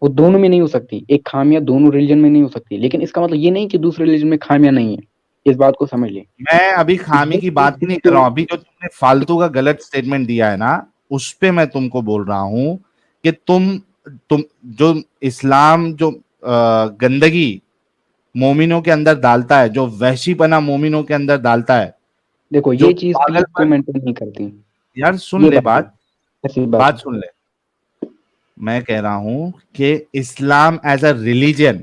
[SPEAKER 2] वो दोनों में नहीं हो सकती। एक खामियां दोनों रिलीजन में नहीं हो सकती, लेकिन इसका मतलब ये नहीं कि दूसरे रिलीजन में खामियां नहीं है। इस बात को समझ ले।
[SPEAKER 1] मैं अभी खामी
[SPEAKER 2] जो
[SPEAKER 1] की
[SPEAKER 2] एक
[SPEAKER 1] बात ही
[SPEAKER 2] चीज
[SPEAKER 1] नहीं कर
[SPEAKER 2] को,
[SPEAKER 1] रहा हूं, अभी जो तुमने फालतू का गलत स्टेटमेंट दिया है ना, उस पे मैं तुमको बोल रहा हूं कि तुम तुम जो इस्लाम जो गंदगी मोमिनों के अंदर डालता है, जो वहशीपना मोमिनों के अंदर डालता है,
[SPEAKER 2] देखो
[SPEAKER 1] जो
[SPEAKER 2] ये चीज प्लीज को
[SPEAKER 1] पागलपन,
[SPEAKER 2] मेंटेन नहीं करती।
[SPEAKER 1] यार सुन
[SPEAKER 2] ये
[SPEAKER 1] ले
[SPEAKER 2] बात है,
[SPEAKER 1] बात,
[SPEAKER 2] ऐसी बात
[SPEAKER 1] बात
[SPEAKER 2] है।
[SPEAKER 1] सुन ले। मैं कह रहा हूं कि इस्लाम एज अ रिलीजन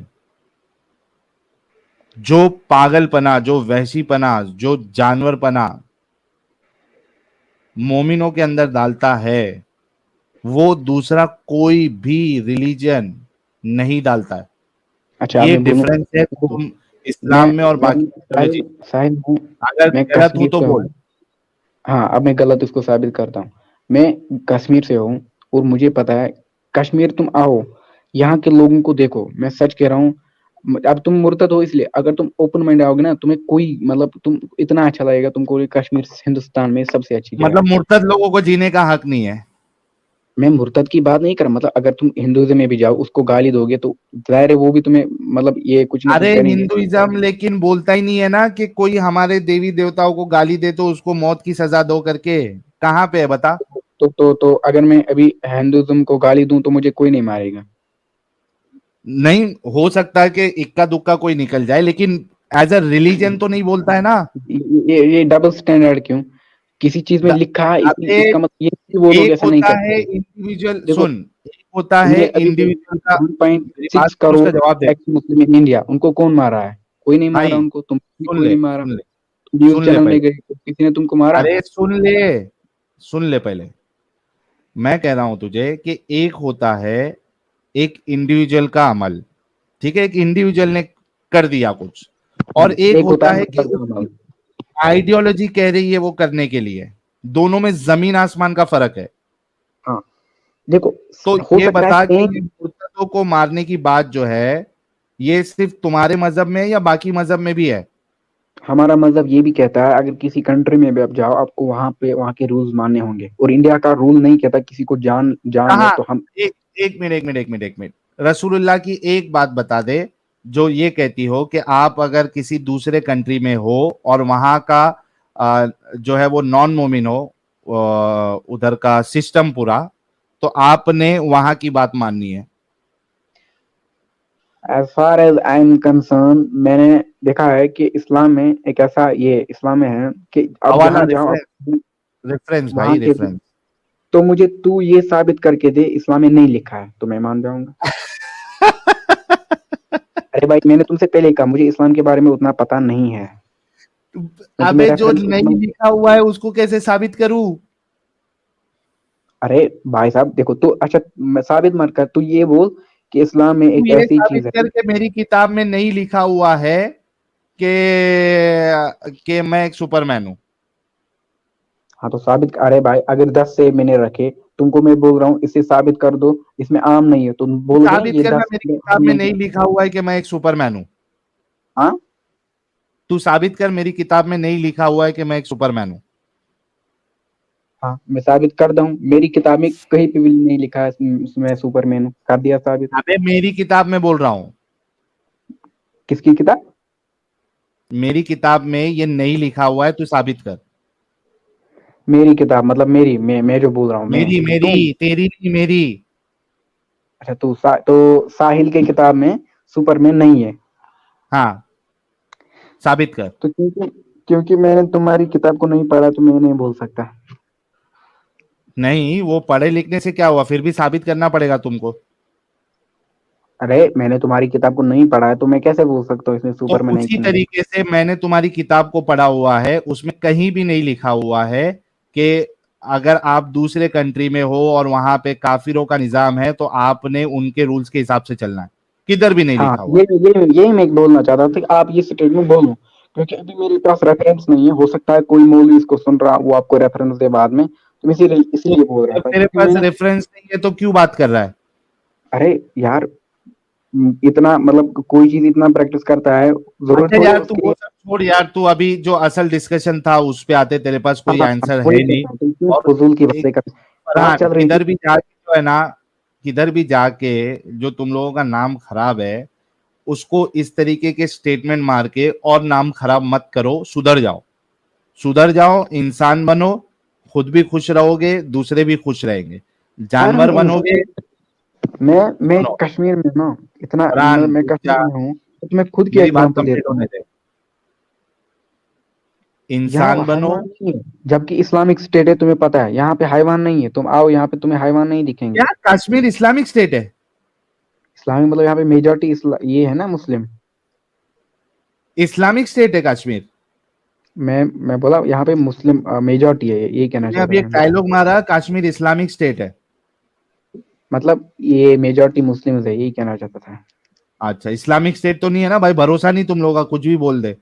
[SPEAKER 1] जो पागलपना, जो वहशीपना, जो जानवरपना मोमिनों के अंदर डालता है, वो दूसरा कोई भी रिलीजन नहीं डालता है।
[SPEAKER 2] अच्छा अब
[SPEAKER 1] ये
[SPEAKER 2] मैं बोलूं,
[SPEAKER 1] डिफरेंस है
[SPEAKER 2] देखो,
[SPEAKER 1] तुम
[SPEAKER 2] मैं
[SPEAKER 1] इस्लाम में और
[SPEAKER 2] मैं
[SPEAKER 1] बाकी आइडियोलॉजी।
[SPEAKER 2] साहिल साहिल हूँ,
[SPEAKER 1] अगर
[SPEAKER 2] मैं
[SPEAKER 1] गलत हूं
[SPEAKER 2] कश्मीर
[SPEAKER 1] तो
[SPEAKER 2] से
[SPEAKER 1] बोल।
[SPEAKER 2] हूँ। हाँ अब मैं गलत उसको साबित करता हूँ। मैं कश्मीर से हूँ और मुझे पता है, कश्मीर तुम आओ, यहाँ के लोगों को देखो, मैं सच कह रहा हूँ। अब तुम मुर्तद हो इसलिए, अगर तुम ओपन माइंड आओगे ना, तुम्हें कोई मतलब तुम इतना अच्छा लगेगा तुमको, ये कश्मीर हिंदुस्तान में सबसे अच्छी जगह है।
[SPEAKER 1] मतलब मुर्तद लोगों को जीने का हक नहीं है?
[SPEAKER 2] मैं मुर्तद की बात नहीं कर रहा, मतलब अगर तुम हिंदुइज्म में भी जाओ, उसको गाली दोगे तो जाहिर है वो भी तुम्हें मतलब ये कुछ ना कुछ
[SPEAKER 1] अरे
[SPEAKER 2] करेंगे।
[SPEAKER 1] हिंदुइज्म लेकिन बोलता ही नहीं है ना कि कोई हमारे देवी देवताओं को गाली दे तो उसको मौत की सजा दो करके। कहाँ पे है बता?
[SPEAKER 2] तो अगर मैं अभी हिंदुइज्म को गाली दूं तो मुझे कोई नहीं मारेगा।
[SPEAKER 1] नहीं, हो सकता है कि इक्का दुक्का कोई निकल जाए, लेकिन एज अ रिलीजन तो नहीं बोलता है ना।
[SPEAKER 2] ये डबल स्टैंडर्ड क्यों? किसी चीज में
[SPEAKER 1] द-
[SPEAKER 2] लिखा है
[SPEAKER 1] अबे
[SPEAKER 2] इसका मतलब ये नहीं बोलोगे
[SPEAKER 1] एक
[SPEAKER 2] ऐसा नहीं
[SPEAKER 1] होता
[SPEAKER 2] कर
[SPEAKER 1] है
[SPEAKER 2] सकते।
[SPEAKER 1] इंडिविजुअल,
[SPEAKER 2] देखो,
[SPEAKER 1] सुन, एक होता है
[SPEAKER 2] तुमने अभी
[SPEAKER 1] इंडिविजुअल का। मेरी बात
[SPEAKER 2] 1.6
[SPEAKER 1] सुन,
[SPEAKER 2] करोड़
[SPEAKER 1] उसका जवाब दे।
[SPEAKER 2] एक्स मुस्लिम इन इंडिया, उनको कौन मारा है? कोई नहीं मारा
[SPEAKER 1] भाई
[SPEAKER 2] उनको, तुम भी
[SPEAKER 1] सुन
[SPEAKER 2] कोई
[SPEAKER 1] ले,
[SPEAKER 2] नहीं मारा।
[SPEAKER 1] सुन ले,
[SPEAKER 2] न्यूज
[SPEAKER 1] सुन ले
[SPEAKER 2] चैनल में
[SPEAKER 1] पहले।
[SPEAKER 2] गए तो किसी ने तुमको मारा?
[SPEAKER 1] अरे सुन ले, सुन ले पहले। मैं कह रहा हूं तुझे कि एक होता है एक इंडिविजुअल का अमल, ठीक है, एक इंडिविजुअल ने कर दिया कुछ, और एक
[SPEAKER 2] एक होता
[SPEAKER 1] होता
[SPEAKER 2] है
[SPEAKER 1] है कि
[SPEAKER 2] मतलब का
[SPEAKER 1] उसकी
[SPEAKER 2] अमल।
[SPEAKER 1] आइडियोलॉजी कह रही है वो करने के लिए। दोनों में जमीन आसमान का फर्क है।
[SPEAKER 2] हाँ देखो,
[SPEAKER 1] तो
[SPEAKER 2] हो
[SPEAKER 1] ये
[SPEAKER 2] सकता है
[SPEAKER 1] बता कि
[SPEAKER 2] सेम।
[SPEAKER 1] ये मुर्तदों को मारने की बात जो है, ये सिर्फ तुम्हारे मजहब में है या बाकी मजहब में भी है?
[SPEAKER 2] हमारा मजहब ये भी कहता है अगर किसी कंट्री में भी आप जाओ, आपको वहां पे वहां के रूल्स मानने होंगे, और इंडिया का रूल नहीं कहता किसी को जान जान है
[SPEAKER 1] कहाँ?
[SPEAKER 2] तो हम।
[SPEAKER 1] एक एक मिनट, एक मिनट, एक मिनट, एक मिनट। रसूलुल्लाह की एक बात बता दे जो ये कहती हो कि आप अगर किसी दूसरे कंट्री में हो और वहां का जो है वो नॉन मोमिन हो, उधर का सिस्टम पूरा, तो आपने वहां की बात माननी है।
[SPEAKER 2] As far as I am concerned, मैंने देखा है कि इस्लाम में एक ऐसा ये इस्लाम में है कि आप
[SPEAKER 1] हवाला,
[SPEAKER 2] जहाँ जाओ
[SPEAKER 1] रेफरेंस,
[SPEAKER 2] आप
[SPEAKER 1] रेफरेंस
[SPEAKER 2] वहां
[SPEAKER 1] भाई,
[SPEAKER 2] के।
[SPEAKER 1] रेफरेंस।
[SPEAKER 2] तो मुझे तू ये साबित करके दे इस्लाम में नहीं लिखा है तो मैं मान जाऊंगा। अरे भाई मैंने तुमसे पहले ही कहा मुझे इस्लाम के बारे में उतना पता नहीं है। मैं तुम्हें
[SPEAKER 1] अबे जो
[SPEAKER 2] रेफरेंस
[SPEAKER 1] नहीं लिखा हुआ है उसको कैसे साबित करूं?
[SPEAKER 2] अरे भाई साहब देखो, तो अच्छा साबित मत कर, तू ये बोल कि इस्लाम में
[SPEAKER 1] तू
[SPEAKER 2] एक
[SPEAKER 1] ये
[SPEAKER 2] ऐसी
[SPEAKER 1] साबित
[SPEAKER 2] चीज है।
[SPEAKER 1] करके मेरी किताब में नहीं लिखा हुआ है कि मैं एक सुपरमैन हूं।
[SPEAKER 2] हाँ तो साबित, अरे भाई अगर 10 सेब मैंने रखे, तुमको मैं बोल रहा हूँ इसे साबित कर दो, इसमें आम नहीं है, तुम
[SPEAKER 1] तू
[SPEAKER 2] बोलोगे ना
[SPEAKER 1] साबित
[SPEAKER 2] ये
[SPEAKER 1] करना
[SPEAKER 2] 10
[SPEAKER 1] मेरी
[SPEAKER 2] आम
[SPEAKER 1] किताब में
[SPEAKER 2] नहीं
[SPEAKER 1] नहीं
[SPEAKER 2] है।
[SPEAKER 1] लिखा हुआ है कि मैं एक सुपरमैन हूं।
[SPEAKER 2] हाँ
[SPEAKER 1] तू साबित कर मेरी किताब में नहीं लिखा हुआ है कि मैं एक सुपरमैन हूं।
[SPEAKER 2] हाँ मैं साबित कर दूं, मेरी किताब में कहीं पे भी नहीं लिखा है मैं सुपरमैन हूँ, कर दिया साबित।
[SPEAKER 1] अबे मेरी किताब में बोल रहा हूं।
[SPEAKER 2] किसकी किताब?
[SPEAKER 1] मेरी किताब में ये नहीं लिखा हुआ है, तू साबित कर।
[SPEAKER 2] मेरी किताब मतलब मेरी, मैं जो बोल रहा हूँ मैं,
[SPEAKER 1] मेरी, मेरी,
[SPEAKER 2] तुम।
[SPEAKER 1] तेरी नहीं, मेरी।
[SPEAKER 2] अच्छा तो साहिल के किताब में सुपरमैन नहीं है?
[SPEAKER 1] हाँ, साबित कर।
[SPEAKER 2] तो क्योंकि क्योंकि मैंने तुम्हारी किताब को नहीं पढ़ा तो मैं नहीं बोल सकता।
[SPEAKER 1] नहीं, वो पढ़े लिखने से क्या हुआ, फिर भी साबित करना पड़ेगा तुमको।
[SPEAKER 2] अरे मैंने तुम्हारी किताब को नहीं पढ़ा है तो मैं कैसे बोल सकता हूँ इसमें
[SPEAKER 1] तो
[SPEAKER 2] सुपरमैन है
[SPEAKER 1] उसी
[SPEAKER 2] कि नहीं।
[SPEAKER 1] तरीके से मैंने तुम्हारी किताब को पढ़ा हुआ है, उसमें कहीं भी नहीं लिखा हुआ है कि अगर आप दूसरे कंट्री में हो और वहां पे काफिरों का निजाम है तो आपने उनके रूल्स के हिसाब से चलना है। किधर भी नहीं
[SPEAKER 2] हाँ
[SPEAKER 1] लिखा हुआ
[SPEAKER 2] ये
[SPEAKER 1] है।
[SPEAKER 2] यही मैं बोलना चाहता था कि आप ये स्टेटमेंट बोलो, क्योंकि अभी मेरे पास रेफरेंस नहीं है, हो सकता है कोई मौलवी इसको सुन रहा वो आपको रेफरेंस दे बाद में, तो मैं इसीलिए
[SPEAKER 1] तो
[SPEAKER 2] इसीलिए बोल रहा
[SPEAKER 1] जब
[SPEAKER 2] था
[SPEAKER 1] तेरे
[SPEAKER 2] क्योंकि
[SPEAKER 1] पास
[SPEAKER 2] मैंने।
[SPEAKER 1] रेफरेंस नहीं है तो क्यों बात कर रहा है?
[SPEAKER 2] अरे यार, इतना मतलब कोई चीज इतना प्रैक्टिस करता है, जरूरत
[SPEAKER 1] अच्छा
[SPEAKER 2] थोड़ी है
[SPEAKER 1] यार, तू
[SPEAKER 2] उसके
[SPEAKER 1] वो
[SPEAKER 2] लिए।
[SPEAKER 1] सब छोड़ यार, तू अभी जो असल डिस्कशन था उस पे आते, तेरे पास
[SPEAKER 2] हाँ
[SPEAKER 1] कोई
[SPEAKER 2] हाँ हाँ,
[SPEAKER 1] आंसर
[SPEAKER 2] वही
[SPEAKER 1] है नहीं।
[SPEAKER 2] कहता हूँ, तुम क्यों
[SPEAKER 1] और
[SPEAKER 2] फजूल की
[SPEAKER 1] एक,
[SPEAKER 2] बातें कर।
[SPEAKER 1] पर हाँ,
[SPEAKER 2] बात चल रही थी।
[SPEAKER 1] किधर भी जाके जो है ना, किधर भी जाके जो तुम लोगों का नाम खराब है, उसको इस तरीके के स्टेटमेंट मार के और नाम खराब मत करो। सुधर जाओ, सुधर जाओ, इंसान बनो। खुद भी खुश रहोगे, दूसरे भी खुश रहेंगे।
[SPEAKER 2] यार हम
[SPEAKER 1] जानवर
[SPEAKER 2] इंसान,
[SPEAKER 1] बनोगे
[SPEAKER 2] मैं
[SPEAKER 1] सुनो,
[SPEAKER 2] कश्मीर में ना, इतना
[SPEAKER 1] फरहान
[SPEAKER 2] मैं
[SPEAKER 1] रुक जा,
[SPEAKER 2] कश्मीर में हूँ, तो तुम्हें खुद की
[SPEAKER 1] मेरी बात
[SPEAKER 2] एग्जांपल
[SPEAKER 1] कंप्लीट
[SPEAKER 2] देता
[SPEAKER 1] होने
[SPEAKER 2] हूँ।
[SPEAKER 1] दे।
[SPEAKER 2] यहाँ
[SPEAKER 1] इंसान बनो।
[SPEAKER 2] हैवान नहीं है, जबकि इस्लामिक स्टेट है, तुम्हें पता है। यहाँ पे हैवान नहीं है, तुम आओ यहाँ पे, तुम्हें हैवान नहीं दिखेंगे।
[SPEAKER 1] क्या कश्मीर इस्लामिक स्टेट है?
[SPEAKER 2] इस्लामिक मतलब यहाँ पे मेजोरिटी ये है ना, मुस्लिम।
[SPEAKER 1] इस्लामिक स्टेट है कश्मीर?
[SPEAKER 2] मैं बोला यहाँ पे मुस्लिम मेजोरिटी है, ये कहना
[SPEAKER 1] तूने
[SPEAKER 2] चाहता
[SPEAKER 1] अभी
[SPEAKER 2] था
[SPEAKER 1] एक
[SPEAKER 2] मैं।
[SPEAKER 1] डायलॉग मारा, कश्मीर इस्लामिक स्टेट है।
[SPEAKER 2] मतलब ये मेजोरिटी मुस्लिम है, यही कहना चाहता था।
[SPEAKER 1] अच्छा, इस्लामिक स्टेट तो नहीं है ना भाई, भरोसा नहीं तुम लोगों का, कुछ भी बोल दे।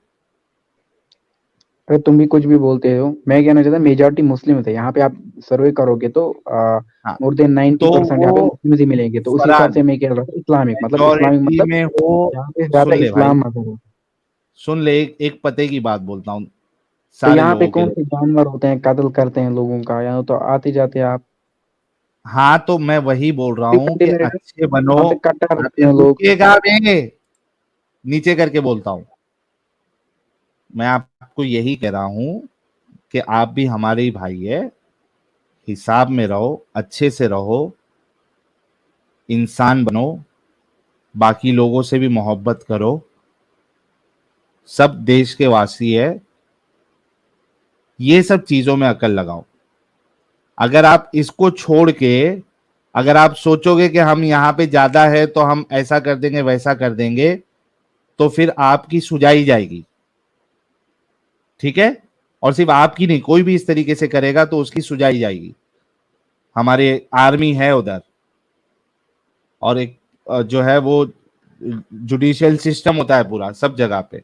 [SPEAKER 2] अरे तुम भी कुछ भी बोलते हो, मैं कहना चाहता मेजोरिटी मुस्लिम है यहाँ पे। आप सर्वे करोगे तो
[SPEAKER 1] हाँ,
[SPEAKER 2] मोर देन
[SPEAKER 1] तो
[SPEAKER 2] 90% यहाँ पे
[SPEAKER 1] वो
[SPEAKER 2] मुस्लिम ही मिलेंगे। तो उस हिसाब
[SPEAKER 1] फरहान
[SPEAKER 2] से मैं कह रहा था इस्लामिक
[SPEAKER 1] मेजोरिटी
[SPEAKER 2] मतलब
[SPEAKER 1] में हो।
[SPEAKER 2] यहाँ पे ज्यादा
[SPEAKER 1] सुन ले भाई,
[SPEAKER 2] इस्लाम मजहब है।
[SPEAKER 1] सुन ले, एक पते की बात बोलता हूँ
[SPEAKER 2] तो
[SPEAKER 1] सारे
[SPEAKER 2] यहाँ पे
[SPEAKER 1] लोगों के
[SPEAKER 2] कौन
[SPEAKER 1] लिए।
[SPEAKER 2] से जानवर होते हैं, कत्ल करते हैं लोगों का, यहाँ तो आते जाते हैं आप।
[SPEAKER 1] हाँ, तो मैं वही बोल रहा हूँ कि
[SPEAKER 2] डिमोटिवेटेड,
[SPEAKER 1] अच्छे बनो।
[SPEAKER 2] वहाँ पे कट्टा रखते
[SPEAKER 1] अबे
[SPEAKER 2] हैं लोग।
[SPEAKER 1] रुकिएगा बे, नीचे करके बोलता हूँ। मैं आपको यही कह रहा हूँ कि आप भी हमारे ही भाई है, हिसाब में रहो, अच्छे से रहो, इंसान बनो, बाकी लोगों से भी मोहब्बत करो। सब देश के वासी है, ये सब चीजों में अकल लगाओ। अगर आप इसको छोड़ के, अगर आप सोचोगे कि हम यहाँ पे ज्यादा है तो हम ऐसा कर देंगे वैसा कर देंगे, तो फिर आपकी सुझाई जाएगी। ठीक है? और सिर्फ आपकी नहीं, कोई भी इस तरीके से करेगा तो उसकी सुझाई जाएगी। हमारे आर्मी है उधर, और एक जो है वो जुडिशियल सिस्टम होता है पूरा सब जगह पे।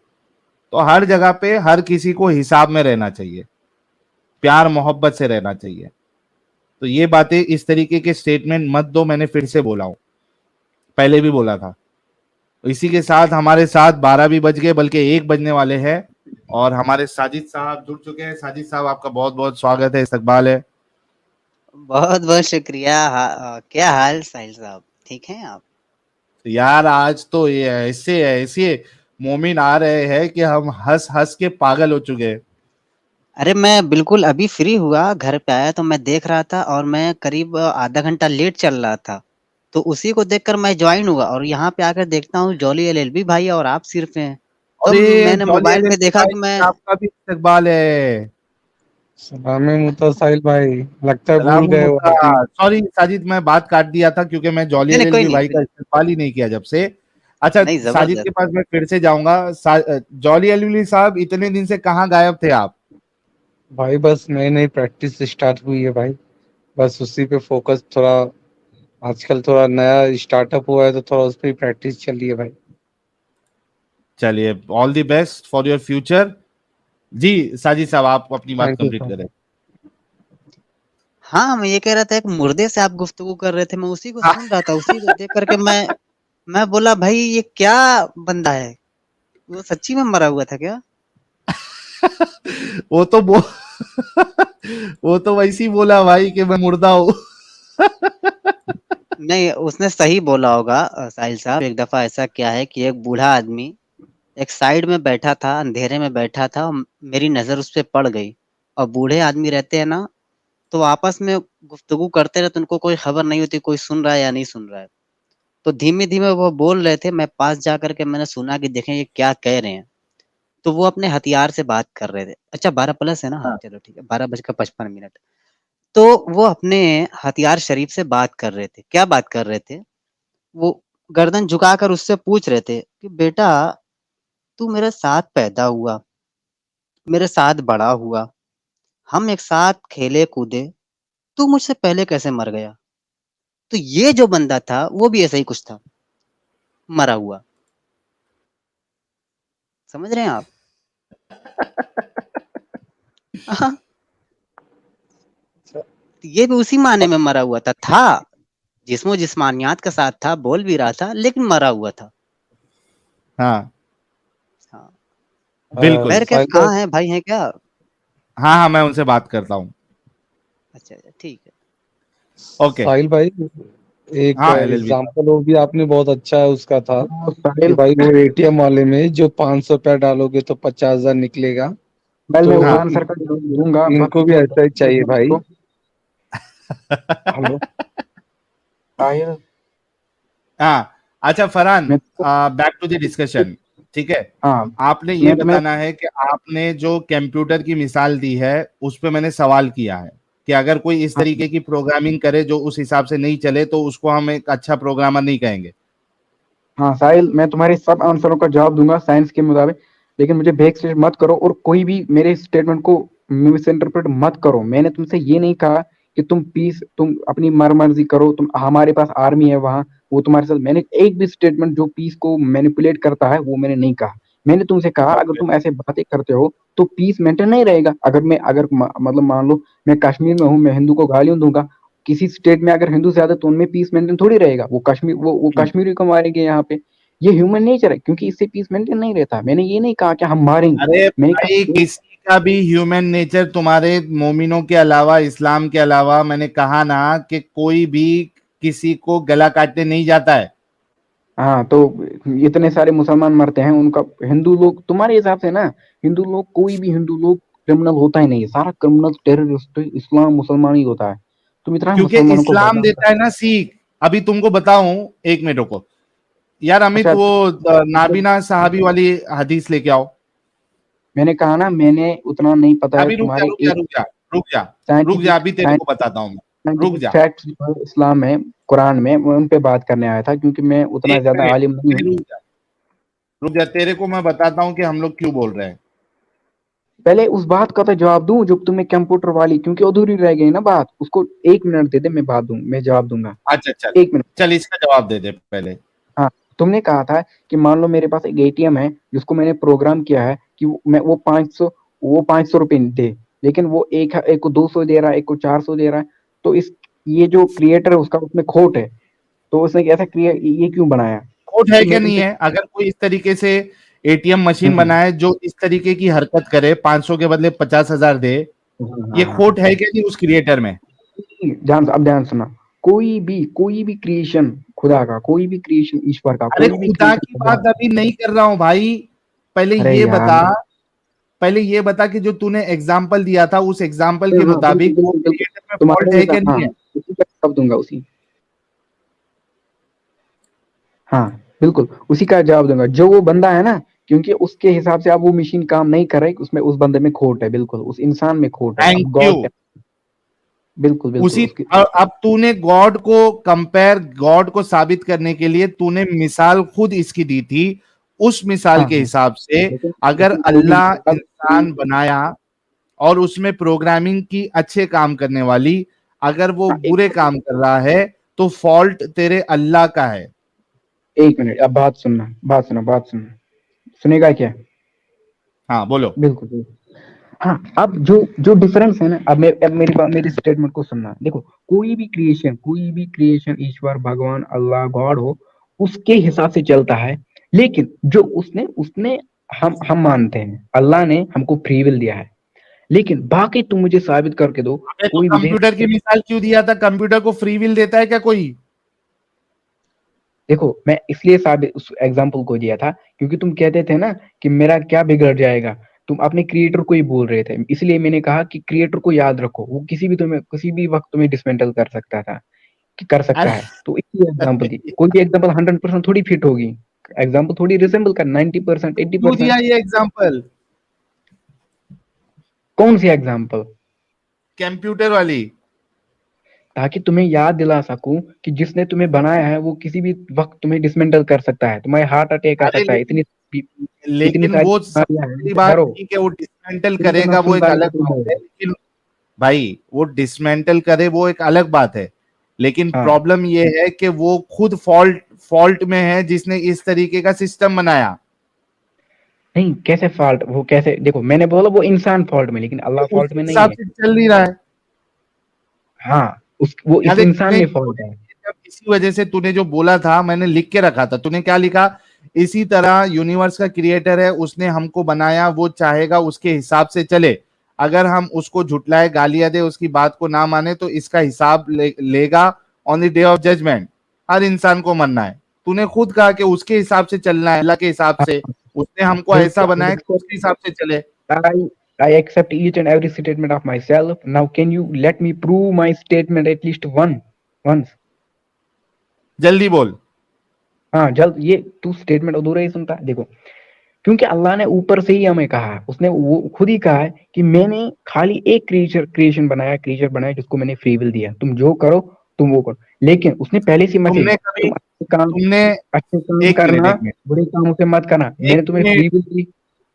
[SPEAKER 1] तो हर जगह पे हर किसी को हिसाब में रहना चाहिए, प्यार मोहब्बत से रहना चाहिए। तो ये बातें, इस तरीके के स्टेटमेंट मत दो, मैंने फिर से बोला हूं, पहले भी बोला था। इसी के साथ हमारे साथ 12 भी बज गए, बल्कि 1 बजने वाले हैं, और हमारे साजिद साहब जुड़ चुके हैं। साजिद साहब, आपका बहुत बहुत स्वागत है, इस्तकबाल है।
[SPEAKER 3] बहुत बहुत शुक्रिया। क्या हाल साहिल साहब, ठीक हैं आप?
[SPEAKER 1] यार आज तो ये ऐसे मोमिन आ रहे हैं कि हम हंस हंस के पागल हो चुके हैं।
[SPEAKER 3] अरे मैं बिल्कुल अभी फ्री हुआ, घर पे आया तो मैं देख रहा था, और मैं करीब आधा घंटा लेट चल रहा था, तो उसी को देखकर मैं ज्वाइन हुआ, और यहाँ पे आकर देखता हूँ जॉली एलएलबी भाई और आप सिर्फ हैं। तो
[SPEAKER 1] अरे
[SPEAKER 3] मैंने
[SPEAKER 1] जॉली
[SPEAKER 3] मोबाइल
[SPEAKER 1] एलएलबी
[SPEAKER 3] में देखा
[SPEAKER 1] भाई,
[SPEAKER 3] कि मैं
[SPEAKER 1] आपका भी इस्तकबाल है।
[SPEAKER 4] सलाम मुतासाइल भाई, लगता है
[SPEAKER 1] सलाम
[SPEAKER 4] भूल गए हो आप भी।
[SPEAKER 1] सॉरी साजिद, मैं बात काट दिया था क्योंकि मैं जॉली
[SPEAKER 3] नहीं नहीं, कोई
[SPEAKER 1] एलएलबी
[SPEAKER 3] नहीं
[SPEAKER 1] भाई
[SPEAKER 3] कोई
[SPEAKER 1] का
[SPEAKER 3] नहीं।
[SPEAKER 1] इस्तेमाल ही नहीं किया जब से। अच्छा,
[SPEAKER 3] नहीं,
[SPEAKER 1] साजिद के
[SPEAKER 3] जबरदस्त।
[SPEAKER 1] पास मैं फिर से जाऊंगा। जॉली एलएलबी साहब, इतने दिन से कहाँ गायब थे आप?
[SPEAKER 4] भाई बस नई नई प्रैक्टिस स्टार्ट हुई है भाई, बस उसी पे फोकस थोड़ा। आजकल थोड़ा नया स्टार्टअप हुआ है तो थोड़ा उस पर प्रैक्टिस चल रही है भाई।
[SPEAKER 1] चलिए, all the best for your future. जी साजिद साहब, आप अपनी बात
[SPEAKER 4] थैंक यू
[SPEAKER 1] कंप्लीट
[SPEAKER 4] सर।
[SPEAKER 1] करें।
[SPEAKER 3] हाँ, मैं ये कह रहा था, एक मुर्दे से आप गुफ्तगू कर रहे थे, मैं उसी को सुन रहा था, उसी को देख करके मैं बोला भाई ये क्या बंदा है, वो सच्ची में मरा हुआ था क्या?
[SPEAKER 1] वो तो बो वो तो वैसे ही बोला भाई कि मैं मुर्दा हूँ।
[SPEAKER 3] नहीं, उसने सही बोला होगा साहिल साहब। एक दफा ऐसा क्या है कि एक बूढ़ा आदमी एक साइड में बैठा था, अंधेरे में बैठा था, और मेरी नजर उस पे पड़ गई। और बूढ़े आदमी रहते हैं ना, तो आपस में गुफ्तगू करते रहते, उनको कोई खबर नहीं होती कोई सुन रहा है या नहीं सुन रहा है। तो धीमे धीमे वो बोल रहे थे, मैं पास जा करके मैंने सुना कि देखें ये क्या कह रहे हैं। तो वो अपने हथियार से बात कर रहे थे। अच्छा, 12+ है ना? हाँ चलो ठीक है, 12:55। तो वो अपने हथियार शरीफ से बात कर रहे थे। क्या बात कर रहे थे? वो गर्दन झुकाकर उससे पूछ रहे थे कि बेटा, तू मेरे साथ पैदा हुआ, मेरे साथ बड़ा हुआ, हम एक साथ खेले कूदे, तू मुझसे पहले कैसे मर गया? तो ये जो बंदा था वो भी ऐसा ही कुछ था, मरा हुआ। समझ रहे हैं आप? हाँ, तो ये भी उसी मायने में मरा हुआ था, जिस्मो जिस्मानियात के साथ था, बोल भी रहा था, लेकिन मरा हुआ था।
[SPEAKER 1] हाँ,
[SPEAKER 3] हाँ।
[SPEAKER 1] बिल्कुल।
[SPEAKER 3] खैर खैर,
[SPEAKER 4] साहिल भाई,
[SPEAKER 3] कहाँ है भाई, हैं क्या?
[SPEAKER 1] हाँ हाँ, मैं उनसे बात करता हूँ।
[SPEAKER 3] अच्छा अच्छा, ठीक है।
[SPEAKER 1] ओके।
[SPEAKER 4] साहिल भाई, एक
[SPEAKER 1] हाँ एलएलबी साहब।
[SPEAKER 4] एग्जाम्पल वो भी आपने बहुत अच्छा है उसका था
[SPEAKER 2] तो
[SPEAKER 4] कि
[SPEAKER 2] साहिल,
[SPEAKER 4] भाई वो एटीएम वाले में जो 500 रुपया डालोगे तो 50,000 निकलेगा।
[SPEAKER 2] मैं
[SPEAKER 4] तो
[SPEAKER 1] हाँ।
[SPEAKER 2] उड़ान सर का जवाब दूंगा, बस
[SPEAKER 4] इनको भी
[SPEAKER 2] थोड़ा
[SPEAKER 4] ऐसा ही चाहिए भाई।
[SPEAKER 2] को। हेलो साहिल,
[SPEAKER 1] हाँ अच्छा फरहान,
[SPEAKER 2] मैं
[SPEAKER 1] बैक टू द डिस्कशन, ठीक है।
[SPEAKER 2] हाँ
[SPEAKER 1] आपने ये
[SPEAKER 2] मैं तुम्हें
[SPEAKER 1] बताना है कि आपने जो कंप्यूटर की मिसाल दी है उस पे मैंने सवाल किया है कि अगर कोई इस
[SPEAKER 2] हाँ,
[SPEAKER 1] तरीके की प्रोग्रामिंग करे जो उस हिसाब से नहीं चले तो उसको हम एक अच्छा प्रोग्रामर नहीं कहेंगे।
[SPEAKER 2] हाँ साहिल, मैं तुम्हारे सब आंसरों का जवाब दूंगा साइंस के मुताबिक, लेकिन मुझे बैक स्टेट मत करो और कोई भी मेरे स्टेटमेंट को मिस इंटरप्रेट मत करो। मैंने तुमसे ये नहीं कहा कि तुम अपनी मर्जी करो, तुम हमारे पास आर्मी है वहां, वो तुम्हारे साथ। मैंने एक भी स्टेटमेंट जो पीस को मैनिपुलेट करता है वो मैंने नहीं कहा। मैंने तुमसे कहा अगर
[SPEAKER 1] ओके।
[SPEAKER 2] तुम ऐसे बातें करते हो तो पीस मेंटेन नहीं रहेगा। मतलब मान लो मैं कश्मीर में हूँ, मैं हिंदू को गालियां दूंगा, किसी स्टेट में अगर हिंदू ज्यादा तो उनमें पीस मेंटेन थोड़ी रहेगा। वो कश्मीरी को मारेंगे यहाँ पे। ये ह्यूमन नेचर है, क्योंकि इससे पीस मेंटेन नहीं रहता। मैंने ये नहीं कहा कि हम मारेंगे,
[SPEAKER 1] अरे
[SPEAKER 2] मैंने
[SPEAKER 1] भाई,
[SPEAKER 2] कहा
[SPEAKER 1] किसी का भी ह्यूमन नेचर, तुम्हारे मोमिनों के अलावा, इस्लाम के अलावा, मैंने कहा ना कि कोई भी किसी को गला काटने नहीं जाता है।
[SPEAKER 2] हाँ तो इतने सारे मुसलमान मरते हैं उनका। हिंदू लोग तुम्हारे हिसाब से ना, हिंदू लोग, कोई भी हिंदू लोग क्रिमिनल होता ही नहीं है। सारा क्रिमिनल टेररिस्ट इस्लाम मुसलमान ही होता है। तुम इतना
[SPEAKER 1] क्योंकि
[SPEAKER 2] मुसलमानों को
[SPEAKER 1] इस्लाम
[SPEAKER 2] बदनाम कर।
[SPEAKER 1] देता है ना सीख। अभी तुमको बताऊं, एक मिनट रुको यार, अमित
[SPEAKER 2] अच्छा
[SPEAKER 1] वो नाबीना साहबी वाली हदीस लेके आओ।
[SPEAKER 2] मैंने कहा ना, मैंने उतना नहीं पता है
[SPEAKER 1] अभी रुक जा
[SPEAKER 2] तुम्हारे
[SPEAKER 1] रुक जा
[SPEAKER 2] एक
[SPEAKER 1] रुक जा रुक जा रुक जा,
[SPEAKER 2] साइंटिफिक
[SPEAKER 1] अभी तेरे को बताता हूँ मैं, रुक
[SPEAKER 2] साइंटिफिक
[SPEAKER 1] जा।
[SPEAKER 2] फैक्ट्स जो है इस्लाम में, कुरान में, मैं उन पे बात करने आया था, क्योंकि मैं उतना
[SPEAKER 1] एक
[SPEAKER 2] ज्यादा
[SPEAKER 1] मिनट
[SPEAKER 2] आलिम नहीं हूँ।
[SPEAKER 1] रुक जा, तेरे को मैं बताता हूँ कि हम लोग क्यों बोल रहे हैं।
[SPEAKER 2] पहले उस बात का तो जवाब दूं जो तुमने कंप्यूटर वाली, क्योंकि अधूरी रह गई ना बात, उसको 1 मिनट दे दे, मैं जवाब दूंगा।
[SPEAKER 1] अच्छा चल,
[SPEAKER 2] 1 मिनट।
[SPEAKER 1] चल इसका जवाब दे दे पहले।
[SPEAKER 2] हाँ, तुमने कहा था कि मान लो मेरे पास एक एटीएम है जिसको मैंने प्रोग्राम किया है कि मैं वो 500 रुपये दे, लेकिन वो एक को 200 दे रहा है, एक को 400 दे रहा है। तो इस ये जो क्रिएटर है उसका उसमें खोट है। तो उसने ऐसा क्रिएट ये क्यों बनाया?
[SPEAKER 1] खोट है
[SPEAKER 2] तो
[SPEAKER 1] क्या
[SPEAKER 2] मैं
[SPEAKER 1] नहीं
[SPEAKER 2] तुमसे
[SPEAKER 1] है? अगर कोई इस तरीके से एटीएम मशीन
[SPEAKER 2] हम्म,
[SPEAKER 1] बनाए जो इस तरीके की हरकत करे, 500 के बदले 50,000 दे, ये
[SPEAKER 2] हाँ,
[SPEAKER 1] खोट है क्या नहीं उस क्रिएटर में?
[SPEAKER 2] ध्यान सुना। कोई भी क्रिएशन, खुदा का कोई भी क्रिएशन, ईश्वर का
[SPEAKER 1] अरे
[SPEAKER 2] कोई भी
[SPEAKER 1] खुदा
[SPEAKER 2] क्रिएशन,
[SPEAKER 1] की बात अभी नहीं कर रहा हूं भाई। पहले
[SPEAKER 2] अरे
[SPEAKER 1] ये
[SPEAKER 2] यार,
[SPEAKER 1] बता, पहले ये बता कि जो तूने एग्जाम्पल दिया था उस एग्जाम्पल के
[SPEAKER 2] हाँ बिल्कुल
[SPEAKER 1] मुताबिक वो
[SPEAKER 2] बिल्कुल बिल्कुल,
[SPEAKER 1] क्रिएटर में फॉल्ट
[SPEAKER 2] तुम्हारे
[SPEAKER 1] है क्या
[SPEAKER 2] हिसाब, हाँ,
[SPEAKER 1] नहीं है?
[SPEAKER 2] उसी का जवाब दूंगा, उसी, हाँ बिल्कुल उसी का जवाब दूंगा। जो वो बंदा है ना, क्योंकि उसके हिसाब से अब वो मशीन काम नहीं कर रही, उसमें उस बंदे में खोट है, बिल्कुल उस इंसान में खोट है।
[SPEAKER 1] थैंक
[SPEAKER 2] अब
[SPEAKER 1] यू।
[SPEAKER 2] गॉड, बिल्कुल बिल्कुल
[SPEAKER 1] उसी
[SPEAKER 2] उसकी।
[SPEAKER 1] अब तूने गॉड को कंपेयर, गॉड को साबित करने के लिए तूने मिसाल खुद इसकी दी थी। उस मिसाल
[SPEAKER 2] हाँ
[SPEAKER 1] के
[SPEAKER 2] हाँ,
[SPEAKER 1] हिसाब से
[SPEAKER 2] लेकिन
[SPEAKER 1] अगर
[SPEAKER 2] लेकिन कोई
[SPEAKER 1] अल्लाह
[SPEAKER 2] बात
[SPEAKER 1] इंसान बनाया और उसमें प्रोग्रामिंग की अच्छे काम करने वाली, अगर वो
[SPEAKER 2] हाँ,
[SPEAKER 1] बुरे काम कर रहा है तो फॉल्ट तेरे अल्लाह का है।
[SPEAKER 2] 1 मिनट, अब बात सुनना सुनेगा क्या?
[SPEAKER 1] हाँ बोलो।
[SPEAKER 2] बिल्कुल बिल्कुल। हाँ, अब जो जो डिफरेंस है ना, अब मेरी स्टेटमेंट को सुनना। देखो, कोई भी क्रिएशन ईश्वर, भगवान, अल्लाह, गॉड हो, उसके हिसाब से चलता है। लेकिन जो उसने उसने हम मानते हैं अल्लाह ने हमको फ्री विल दिया है, लेकिन बाकी तुम मुझे साबित करके दो।
[SPEAKER 1] अबे तो
[SPEAKER 2] कोई भी
[SPEAKER 1] कंप्यूटर की मिसाल क्यों दिया था? कंप्यूटर को फ्री विल देता है क्या कोई?
[SPEAKER 2] देखो, मैं इसलिए साबित उस एग्जाम्पल को दिया था क्योंकि तुम कहते थे ना कि मेरा क्या बिगड़ जाएगा। तुम अपने क्रिएटर को ही बोल रहे थे, इसलिए मैंने कहा कि क्रिएटर को याद रखो, वो किसी भी वक्त तुम्हें डिसमेंटल कर सकता था, कि कर सकता
[SPEAKER 1] अरे
[SPEAKER 2] है। तो इसलिए एग्जाम्पल दी। कोई भी एग्जाम्पल 100% थोड़ी फिट होगी। एग्जाम्पल थोड़ी रिसेंबल कर, 90%, एट्टी
[SPEAKER 1] क्यों दिया
[SPEAKER 2] परसेंट
[SPEAKER 1] ये एग्जांपल?
[SPEAKER 2] कौन सी एग्जाम्पल?
[SPEAKER 1] कंप्यूटर वाली।
[SPEAKER 2] ताकि तुम्हें याद दिला सकूं कि जिसने तुम्हें बनाया है वो किसी भी वक्त तुम्हें डिसमेंटल कर सकता है, तुम्हें हार्ट अटैक आ
[SPEAKER 1] अरे
[SPEAKER 2] सकता है। इतनी
[SPEAKER 1] लेकिन
[SPEAKER 2] सारी
[SPEAKER 1] वो
[SPEAKER 2] बीमारियां हैं,
[SPEAKER 1] सबसे बात
[SPEAKER 2] डरो।
[SPEAKER 1] ठीक है, वो डिसमेंटल
[SPEAKER 2] तुम इतना
[SPEAKER 1] करेगा वो एक
[SPEAKER 2] सुनता
[SPEAKER 1] अलग
[SPEAKER 2] नहीं
[SPEAKER 1] बात
[SPEAKER 2] हो।
[SPEAKER 1] है, लेकिन भाई वो डिसमेंटल करे वो एक अलग बात है, लेकिन
[SPEAKER 2] हाँ,
[SPEAKER 1] प्रॉब्लम ये है कि वो खुद फॉल्ट फॉल्ट में है जिसने इस तरीके का सिस्टम बनाया।
[SPEAKER 2] नहीं, कैसे फॉल्ट, वो कैसे? देखो, मैंने बोला वो इंसान फॉल्ट में, लेकिन अल्लाह
[SPEAKER 1] तो उस
[SPEAKER 2] फॉल्ट में नहीं
[SPEAKER 1] हिसाब
[SPEAKER 2] है।
[SPEAKER 1] से चल नहीं रहा है।
[SPEAKER 2] हाँ, वो
[SPEAKER 1] यहाँ
[SPEAKER 2] इस
[SPEAKER 1] देख,
[SPEAKER 2] इंसान में फॉल्ट है।
[SPEAKER 1] जब इसी वजह से तूने जो बोला था, मैंने लिख के रखा था। तूने क्या लिखा? इसी तरह यूनिवर्स का क्रिएटर है, उसने हमको बनाया, वो चाहेगा उसके हिसाब से चले। अगर हम उसको झुटलाए, गालियां दे, उसकी बात को ना माने तो इसका हिसाब लेगा on the day of judgment. हर इंसान को मरना है। तूने खुद कहा कि उसके हिसाब से चलना है, अल्लाह के हिसाब
[SPEAKER 2] हाँ,
[SPEAKER 1] से। उसने हमको ऐसा बनाया कि
[SPEAKER 2] बिल्कुल।
[SPEAKER 1] उसके हिसाब से चले।
[SPEAKER 2] I accept each and every statement of myself. Now, can you let me prove my statement at least once?
[SPEAKER 1] जल्दी बोल।
[SPEAKER 2] हाँ जल्द, ये तू स्टेटमेंट अधूरा ही सुनता है। देखो, क्योंकि अल्लाह ने ऊपर से ही हमें कहा है, उसने वो खुद ही कहा है कि मैंने खाली एक क्रिएचर बनाया जिसको मैंने फ्री विल दिया, तुम जो करो तुम वो करो। लेकिन उसने पहले से मैसेज,
[SPEAKER 1] तुमने कभी
[SPEAKER 2] तुम
[SPEAKER 1] तुमने
[SPEAKER 2] अच्छे काम
[SPEAKER 1] एक मिनट
[SPEAKER 2] करना,
[SPEAKER 1] एक मिनट
[SPEAKER 2] बुरे कामों से मत करना,
[SPEAKER 1] एक
[SPEAKER 2] मैंने तुम्हें फ्री
[SPEAKER 1] मिनट
[SPEAKER 2] विल दी।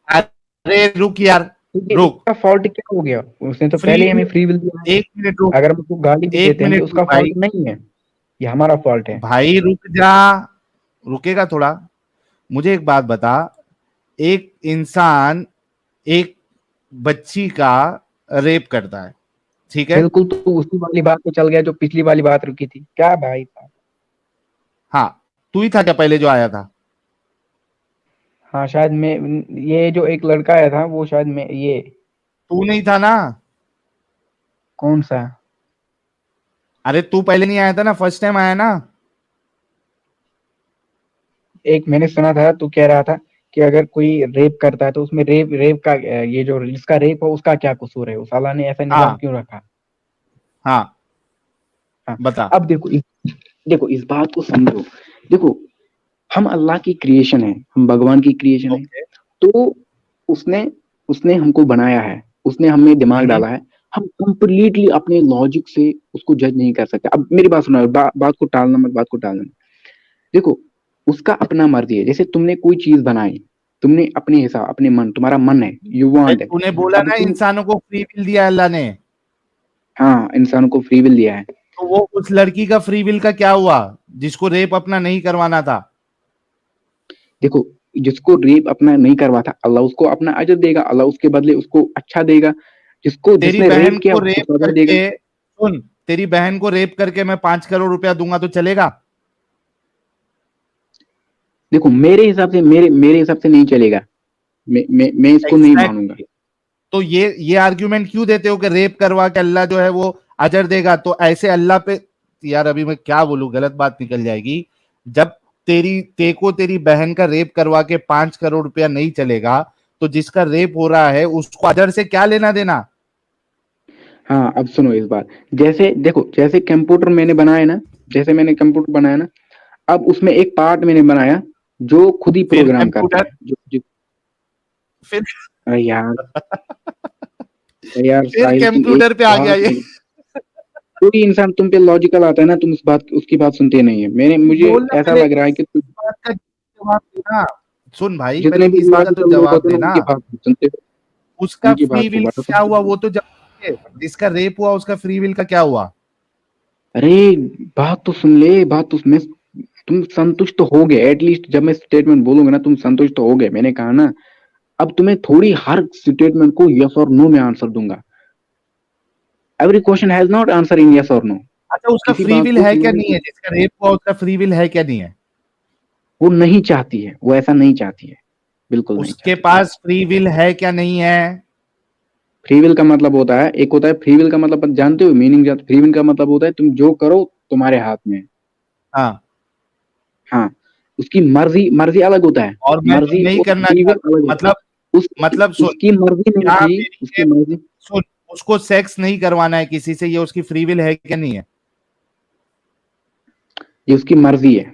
[SPEAKER 1] अरे रुक यार,
[SPEAKER 2] तो ये
[SPEAKER 1] रुक।
[SPEAKER 2] उसका फॉल्ट क्या हो गया? उसने तो
[SPEAKER 1] फ्री
[SPEAKER 2] पहले ही हमें फ्री विल दिया है।
[SPEAKER 1] एक मिनट रुक,
[SPEAKER 2] अगर हम उसको गाली भी
[SPEAKER 1] एक
[SPEAKER 2] देते हैं तो
[SPEAKER 1] मिनट रुक
[SPEAKER 2] उसका
[SPEAKER 1] भाई,
[SPEAKER 2] फॉल्ट नहीं है, ये हमारा फॉल्ट है।
[SPEAKER 1] भाई रुक जा, रुकेगा थोड़ा। मुझे एक बात बता, एक इंसान एक बच्ची का रेप करता है, ठीक है?
[SPEAKER 2] बिल्कुल, तो उसी वाली बात पे चल गया जो पिछली वाली बात रुकी थी क्या भाई?
[SPEAKER 1] हाँ, तू ही था क्या पहले जो आया था?
[SPEAKER 2] हाँ शायद मैं, ये जो एक लड़का आया था वो शायद मैं, ये
[SPEAKER 1] तू नहीं था ना?
[SPEAKER 2] कौन सा?
[SPEAKER 1] अरे तू पहले नहीं आया था ना, फर्स्ट टाइम आया ना?
[SPEAKER 2] एक मैंने सुना था, तू कह रहा था कि अगर कोई रेप करता है तो उसमें रेप रेप का ये जो जिसका रेप हो उसका क्या कसूर है? उस अल्लाह ने ऐसा निजाम
[SPEAKER 1] हाँ
[SPEAKER 2] क्यों रखा?
[SPEAKER 1] हाँ,
[SPEAKER 2] हाँ,
[SPEAKER 1] बता।
[SPEAKER 2] अब देखो इस बात को समझो। देखो, हम अल्लाह की क्रिएशन है, हम भगवान की क्रिएशन है,
[SPEAKER 1] ओके।
[SPEAKER 2] तो उसने उसने हमको बनाया है, उसने हमें दिमाग डाला है। हम कंप्लीटली अपने लॉजिक से उसको जज नहीं कर सकते। अब मेरी बात सुनो, बात को टालना मत, बात को टालना मत। देखो, उसका अपना मर्जी है। जैसे तुमने कोई चीज बनाई, तुमने अपने हिसाब, अपने मन, तुम्हारा मन है, यू
[SPEAKER 1] अरे
[SPEAKER 2] वांट है।
[SPEAKER 1] तूने बोला
[SPEAKER 2] अब
[SPEAKER 1] ना
[SPEAKER 2] तुम,
[SPEAKER 1] इंसानों को फ्री विल दिया है अल्लाह ने,
[SPEAKER 2] हाँ इंसान को फ्री विल दिया है।
[SPEAKER 1] तो वो उस लड़की का फ्री विल का क्या हुआ जिसको रेप अपना नहीं करवाना था?
[SPEAKER 2] देखो, जिसको रेप अपना नहीं करवा था, अल्लाह उसको अपना अजर देगा, अल्लाह उसके बदले उसको अच्छा देगा।
[SPEAKER 1] तेरी
[SPEAKER 2] जिसने
[SPEAKER 1] बहन
[SPEAKER 2] रेप किया
[SPEAKER 1] को
[SPEAKER 2] उसको
[SPEAKER 1] रेप
[SPEAKER 2] सजा देगा।
[SPEAKER 1] करके, सुन, तेरी बहन को रेप करके मैं 5 करोड़ रुपया दूंगा तो चलेगा?
[SPEAKER 2] देखो, मेरे हिसाब से, मेरे हिसाब से नहीं चलेगा। मैं इसको नहीं मानूंगा।
[SPEAKER 1] Exactly. तो ये आर्ग्यूमेंट क्यों देते हो कि रेप करवा के अल्लाह जो है वो अजर देगा? तो ऐसे अल्लाह पे, यार अभी मैं क्या बोलूं, गलत बात निकल जाएगी। जब तेको तेरी बहन का रेप करवा के 5 करोड़ रुपया नहीं चलेगा, तो जिसका रेप हो रहा है उसको अजर से क्या लेना देना?
[SPEAKER 2] हाँ, अब सुनो इस बात। जैसे देखो, जैसे कंप्यूटर मैंने बनाया ना, जैसे मैंने कंप्यूटर बनाया ना, अब उसमें एक पार्ट मैंने बनाया जो खुद ही
[SPEAKER 1] फिर
[SPEAKER 2] प्रोग्राम करता
[SPEAKER 1] कंप्यूटर,
[SPEAKER 2] है। जो
[SPEAKER 1] फिर
[SPEAKER 2] अरे यार, अरे यार
[SPEAKER 1] फिर
[SPEAKER 2] साहिल, तुम एक
[SPEAKER 1] कंप्यूटर पे आ गया
[SPEAKER 2] बात
[SPEAKER 1] ये।
[SPEAKER 2] नहीं, कोई इंसान तुम पे लॉजिकल आता है ना, तुम उसकी बात सुनते नहीं है। मुझे
[SPEAKER 1] बोलना
[SPEAKER 2] ऐसा
[SPEAKER 1] पहले
[SPEAKER 2] लग रहा है कि तुम
[SPEAKER 1] इस बात का जवाब देना। सुन भाई,
[SPEAKER 2] जितने
[SPEAKER 1] पहले
[SPEAKER 2] भी
[SPEAKER 1] इस बात का तो
[SPEAKER 2] लॉजिकल लोग
[SPEAKER 1] जवाब
[SPEAKER 2] होते हैं ना
[SPEAKER 1] देना।
[SPEAKER 2] उनकी बात नहीं सुनते हो,
[SPEAKER 1] उसका
[SPEAKER 2] उनकी
[SPEAKER 1] फ्री
[SPEAKER 2] बात को
[SPEAKER 1] विल
[SPEAKER 2] बात
[SPEAKER 1] क्या हुआ
[SPEAKER 2] सुनते हो।
[SPEAKER 1] वो तो जवाब दे। जिसका रेप हुआ उसका फ्री विल का क्या हुआ?
[SPEAKER 2] अरे बात तो सुन ले, बात तो मैं, तुम संतुष्ट तो हो गए एटलीस्ट। जब मैं स्टेटमेंट बोलूंगा ना, तुम संतुष्ट तो हो गए। मैंने कहा ना, अब तुम्हें थोड़ी हर स्टेटमेंट को यस और नो में आंसर दूंगा। Every question has not answer in yes और नो।
[SPEAKER 1] अच्छा, उसका
[SPEAKER 2] किसी
[SPEAKER 1] फ्री
[SPEAKER 2] बात
[SPEAKER 1] विल
[SPEAKER 2] को
[SPEAKER 1] है क्या
[SPEAKER 2] तुम्हें,
[SPEAKER 1] नहीं है? जिसका रेप हुआ उसका फ्री विल है क्या नहीं है?
[SPEAKER 2] वो नहीं चाहती है, वो ऐसा नहीं चाहती है, बिल्कुल नहीं
[SPEAKER 1] उसके
[SPEAKER 2] चाहती।
[SPEAKER 1] पास फ्री विल है क्या नहीं है?
[SPEAKER 2] फ्री विल का मतलब होता है, एक होता है फ्री विल का मतलब, जानते हो मीनिंग? फ्री विल का मतलब होता है तुम जो करो तुम्हारे हाथ में है।
[SPEAKER 1] हाँ,
[SPEAKER 2] हाँ, उसकी मर्जी, मर्जी अलग होता है।
[SPEAKER 1] और मैं जो
[SPEAKER 2] मर्जी
[SPEAKER 1] नहीं
[SPEAKER 2] और
[SPEAKER 1] करना
[SPEAKER 2] फ्री विल
[SPEAKER 1] चाहता,
[SPEAKER 2] अलग होता
[SPEAKER 1] मतलब
[SPEAKER 2] है। उसकी
[SPEAKER 1] मतलब सुन,
[SPEAKER 2] उसकी मर्जी नहीं
[SPEAKER 1] क्या
[SPEAKER 2] थी,
[SPEAKER 1] मेरी
[SPEAKER 2] उसकी
[SPEAKER 1] ये,
[SPEAKER 2] मर्जी।
[SPEAKER 1] सुन, उसको सेक्स नहीं करवाना है किसी से, ये उसकी फ्री विल है क्या नहीं है?
[SPEAKER 2] ये उसकी मर्जी है।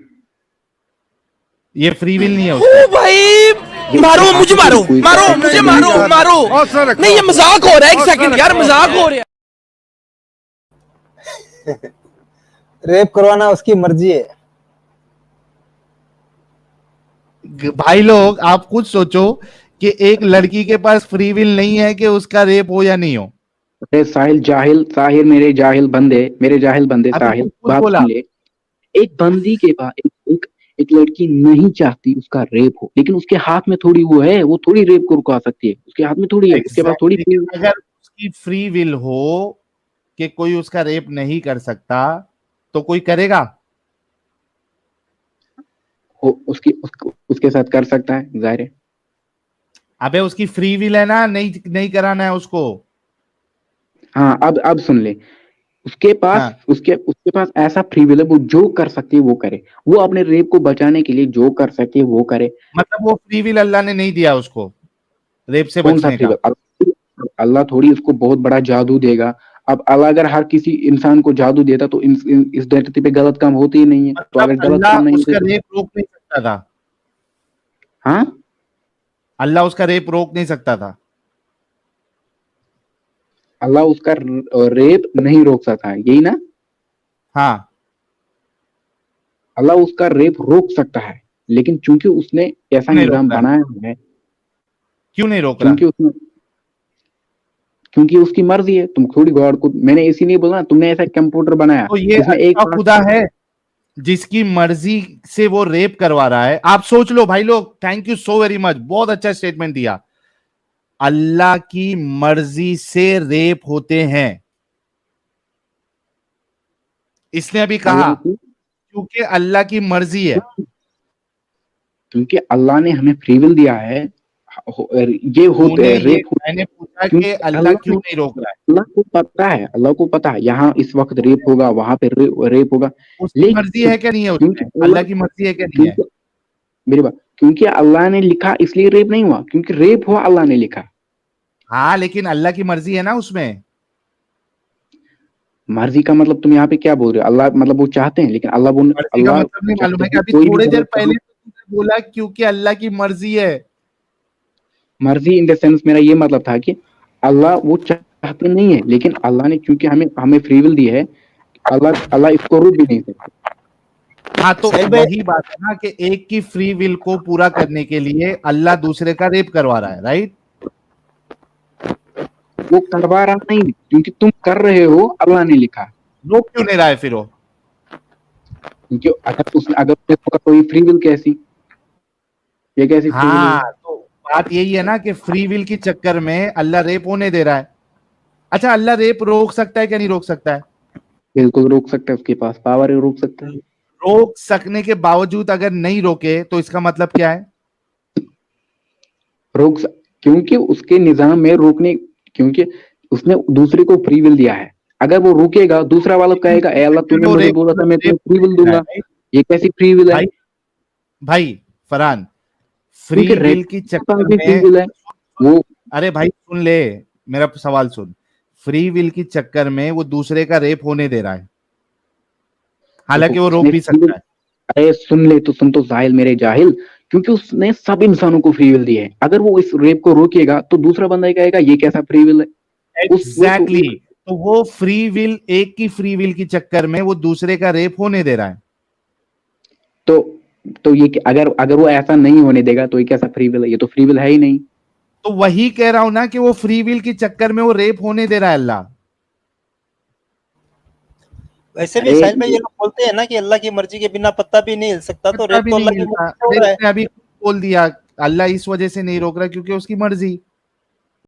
[SPEAKER 1] ये फ्री विल नहीं है
[SPEAKER 5] ओ
[SPEAKER 1] उसकी।
[SPEAKER 5] भाई,
[SPEAKER 2] ये
[SPEAKER 5] मारो
[SPEAKER 2] उसके हाथ
[SPEAKER 5] मुझे,
[SPEAKER 2] में थोड़ी
[SPEAKER 5] मारो
[SPEAKER 2] कोई
[SPEAKER 5] मारो
[SPEAKER 2] सेक्स
[SPEAKER 5] मुझे,
[SPEAKER 2] करने
[SPEAKER 5] मारो
[SPEAKER 2] की।
[SPEAKER 5] मारो। नहीं ये मजाक हो रहा है, एक सेकंड यार, मजाक हो रहा है।
[SPEAKER 6] रेप करवाना उसकी मर्जी है।
[SPEAKER 1] भाई लोग, आप खुद सोचो कि एक लड़की के पास फ्री विल नहीं है कि उसका रेप हो या नहीं हो।
[SPEAKER 2] अरे साहिल, जाहिल साहिर, मेरे जाहिल बंदे
[SPEAKER 1] अभी तू
[SPEAKER 2] साहिल,
[SPEAKER 1] खुद
[SPEAKER 2] बात
[SPEAKER 1] बोला।
[SPEAKER 2] सुन ले। एक बंदी के पास एक लड़की नहीं चाहती उसका रेप हो, लेकिन उसके हाथ में थोड़ी वो है, वो थोड़ी रेप को रुकवा सकती है। उसके हाथ में थोड़ी है, उसके पास थोड़ी
[SPEAKER 1] एग्जैक्टली, अगर उसकी फ्री विल हो कि कोई उसका रेप नहीं कर सकता, तो कोई करेगा?
[SPEAKER 2] उसके साथ कर सकता है, जाहिर है।
[SPEAKER 1] अबे उसकी फ्री विल है ना, नहीं नहीं कराना है उसको।
[SPEAKER 2] हाँ, अब सुन ले।
[SPEAKER 1] हाँ,
[SPEAKER 2] उसके पास ऐसा फ्री विल है, वो जो कर सकती है वो करे। वो अपने रेप को बचाने के लिए जो कर सकती है वो करे।
[SPEAKER 1] मतलब वो फ्री विल अल्लाह ने नहीं दिया उसको रेप से
[SPEAKER 2] कौन सा
[SPEAKER 1] बचने
[SPEAKER 2] फ्री
[SPEAKER 1] का।
[SPEAKER 2] विल? अल्लाह थोड़ी उसको बहुत बड़ा जादू देगा। अब अल्लाह अगर हर किसी इंसान को जादू देता तो इस धरती पे गलत काम होते ही नहीं है। तो
[SPEAKER 1] मतलब
[SPEAKER 2] अगर गलत
[SPEAKER 1] अल्लाह
[SPEAKER 2] काम नहीं होते
[SPEAKER 1] उसका
[SPEAKER 2] तो
[SPEAKER 1] रेप रोक नहीं सकता। सकता था?
[SPEAKER 2] हाँ,
[SPEAKER 1] अल्लाह उसका रेप रोक नहीं सकता था?
[SPEAKER 2] अल्लाह उसका रेप नहीं रोक सकता है, यही ना?
[SPEAKER 1] हाँ,
[SPEAKER 2] अल्लाह उसका रेप रोक सकता है, लेकिन चूंकि उसने ऐसा
[SPEAKER 1] नहीं रोक
[SPEAKER 2] निजाम
[SPEAKER 1] रहा है।
[SPEAKER 2] बनाया है,
[SPEAKER 1] क्यों नहीं रोक रहा?
[SPEAKER 2] क्योंकि उसकी मर्जी है। तुम थोड़ी गॉड को, मैंने इसी नहीं बोला, तुमने ऐसा कंप्यूटर बनाया
[SPEAKER 1] तो ये
[SPEAKER 2] जिसमें एक
[SPEAKER 1] अच्छा खुदा है जिसकी मर्जी से वो रेप करवा रहा है। आप सोच लो भाई लोग, thank you so very much, बहुत अच्छा स्टेटमेंट दिया। अल्लाह की मर्जी से रेप होते हैं, इसने अभी कहा,
[SPEAKER 2] अल्लाह की,
[SPEAKER 1] क्योंकि अल्लाह की मर्जी है।
[SPEAKER 2] क्योंकि अल्लाह ने हमें फ्री विल दिया है, ये होते
[SPEAKER 1] तूने ये,
[SPEAKER 2] रेप होते,
[SPEAKER 1] मैंने पूछा कि
[SPEAKER 2] क्योंकि
[SPEAKER 1] अल्लाह क्यों नहीं रोक रहा है?
[SPEAKER 2] अल्लाह को पता है, अल्लाह को पता है यहाँ इस वक्त रेप होगा, वहां पे रेप होगा,
[SPEAKER 1] उसकी मर्जी है
[SPEAKER 2] लेकिन
[SPEAKER 1] क्या नहीं है
[SPEAKER 2] क्योंकि
[SPEAKER 1] उसमें? अल्लाह की मर्जी है क्या नहीं है?
[SPEAKER 2] क्योंकि मेरी बात, क्योंकि अल्लाह ने लिखा इसलिए रेप नहीं हुआ, क्योंकि रेप हुआ अल्लाह ने लिखा।
[SPEAKER 1] हाँ, लेकिन अल्लाह की मर्जी है ना उसमें।
[SPEAKER 2] मर्जी का मतलब तुम यहाँ पे क्या बोल रहे हो? अल्लाह मतलब वो चाहते हैं, लेकिन अल्लाह वो
[SPEAKER 1] मर्जी का
[SPEAKER 2] अल्लाह
[SPEAKER 1] मतलब नहीं मालूम है कि
[SPEAKER 2] चाहते हैं
[SPEAKER 1] अभी
[SPEAKER 2] कोई भी
[SPEAKER 1] थोड़ी देर
[SPEAKER 2] गलत काम।
[SPEAKER 1] पहले तो तुमने बोला क्योंकि अल्लाह की मर्जी है।
[SPEAKER 2] मर्जी इन द सेंस मेरा ये मतलब था कि अल्लाह वो चाहते नहीं है, लेकिन अल्लाह ने क्योंकि हमें हमें फ्री विल दी है, अल्लाह अल्लाह इसको रोक भी नहीं सकता।
[SPEAKER 1] हाँ, तो
[SPEAKER 6] साहिल भाई,
[SPEAKER 1] वही बात है ना कि एक की फ्री विल को पूरा करने के लिए अल्लाह दूसरे का रेप करवा रहा है, राइट?
[SPEAKER 2] वो करवा रहा नहीं, क्योंकि तुम कर रहे हो, अल्लाह ने लिखा।
[SPEAKER 1] रोक क्यों नहीं रहा है फिर वो?
[SPEAKER 2] क्योंकि अगर उसने कोई फ्री विल कैसी, ये कैसी फ्री विल
[SPEAKER 1] हाँ,
[SPEAKER 2] है?
[SPEAKER 1] तो बात यही है ना कि फ्री विल के चक्कर में अल्लाह रेप होने दे रहा है। अच्छा, अल्लाह रेप रोक सकता है क्या नहीं रोक सकता है?
[SPEAKER 2] बिल्कुल रोक सकता है, उसके पास पावर है, रोक सकता है।
[SPEAKER 1] रोक सकने के बावजूद अगर नहीं रोके तो इसका मतलब क्या है?
[SPEAKER 2] क्योंकि उसके निजाम में रोकने, क्योंकि उसने दूसरे को फ्री विल दिया है। अगर वो रुकेगा, दूसरा वाला कहेगा ए अल्लाह तूने
[SPEAKER 1] वो
[SPEAKER 2] मुझे
[SPEAKER 1] रेप
[SPEAKER 2] बोला था, मैं
[SPEAKER 1] रेप
[SPEAKER 2] तुम्हें फ्री
[SPEAKER 1] होने
[SPEAKER 2] विल
[SPEAKER 1] दे रहा है,
[SPEAKER 2] दूंगा।
[SPEAKER 1] राइट?
[SPEAKER 2] ये कैसी फ्री विल है?
[SPEAKER 1] भाई भाई फरहान, फ्री
[SPEAKER 2] क्योंकि
[SPEAKER 1] विल की
[SPEAKER 2] रहने के
[SPEAKER 1] चक्कर
[SPEAKER 2] पास भी फ्री
[SPEAKER 1] में,
[SPEAKER 2] विल है वो।
[SPEAKER 1] अरे भाई सुन ले, मेरा सवाल सुन। फ्री विल की चक्कर में वो दूसरे का रेप होने दे रहा है,
[SPEAKER 2] देखो
[SPEAKER 1] हालांकि वो रोक
[SPEAKER 2] उसने
[SPEAKER 1] भी
[SPEAKER 2] फ्री विल,
[SPEAKER 1] सकता है।
[SPEAKER 2] अरे सुन ले तो, सुन तो जाहिल मेरे जाहिल, क्योंकि उसने सब इंसानों को फ्री विल दी है। अगर वो इस रेप को रोकेगा तो दूसरा बंदा ही कहेगा ये कैसा फ्री विल है।
[SPEAKER 1] Exactly exactly. तो वो फ्री विल, एक की फ्री विल की चक्कर में वो दूसरे का रेप होने दे रहा है।
[SPEAKER 2] तो ये अगर अगर वो ऐसा नहीं होने देगा तो ये कैसा फ्री विल है? ये तो फ्री विल है ही नहीं।
[SPEAKER 1] तो वही कह रहा हूं ना कि वो फ्री विल के चक्कर में वो रेप होने दे रहा है अल्लाह।
[SPEAKER 6] वैसे भी
[SPEAKER 2] अरे
[SPEAKER 6] साहिल भाई ये लोग बोलते हैं ना कि अल्लाह की मर्जी के बिना पत्ता भी नहीं हिल सकता, तो
[SPEAKER 1] पता
[SPEAKER 6] रेप
[SPEAKER 1] भी
[SPEAKER 6] तो
[SPEAKER 1] नहीं
[SPEAKER 6] अल्लाह की
[SPEAKER 1] हिलता।
[SPEAKER 6] मर्जी से हो
[SPEAKER 1] अरे
[SPEAKER 6] रहा है।
[SPEAKER 1] उसने अभी बोल दिया अल्लाह इस वजह से नहीं रोक रहा क्योंकि उसकी मर्जी।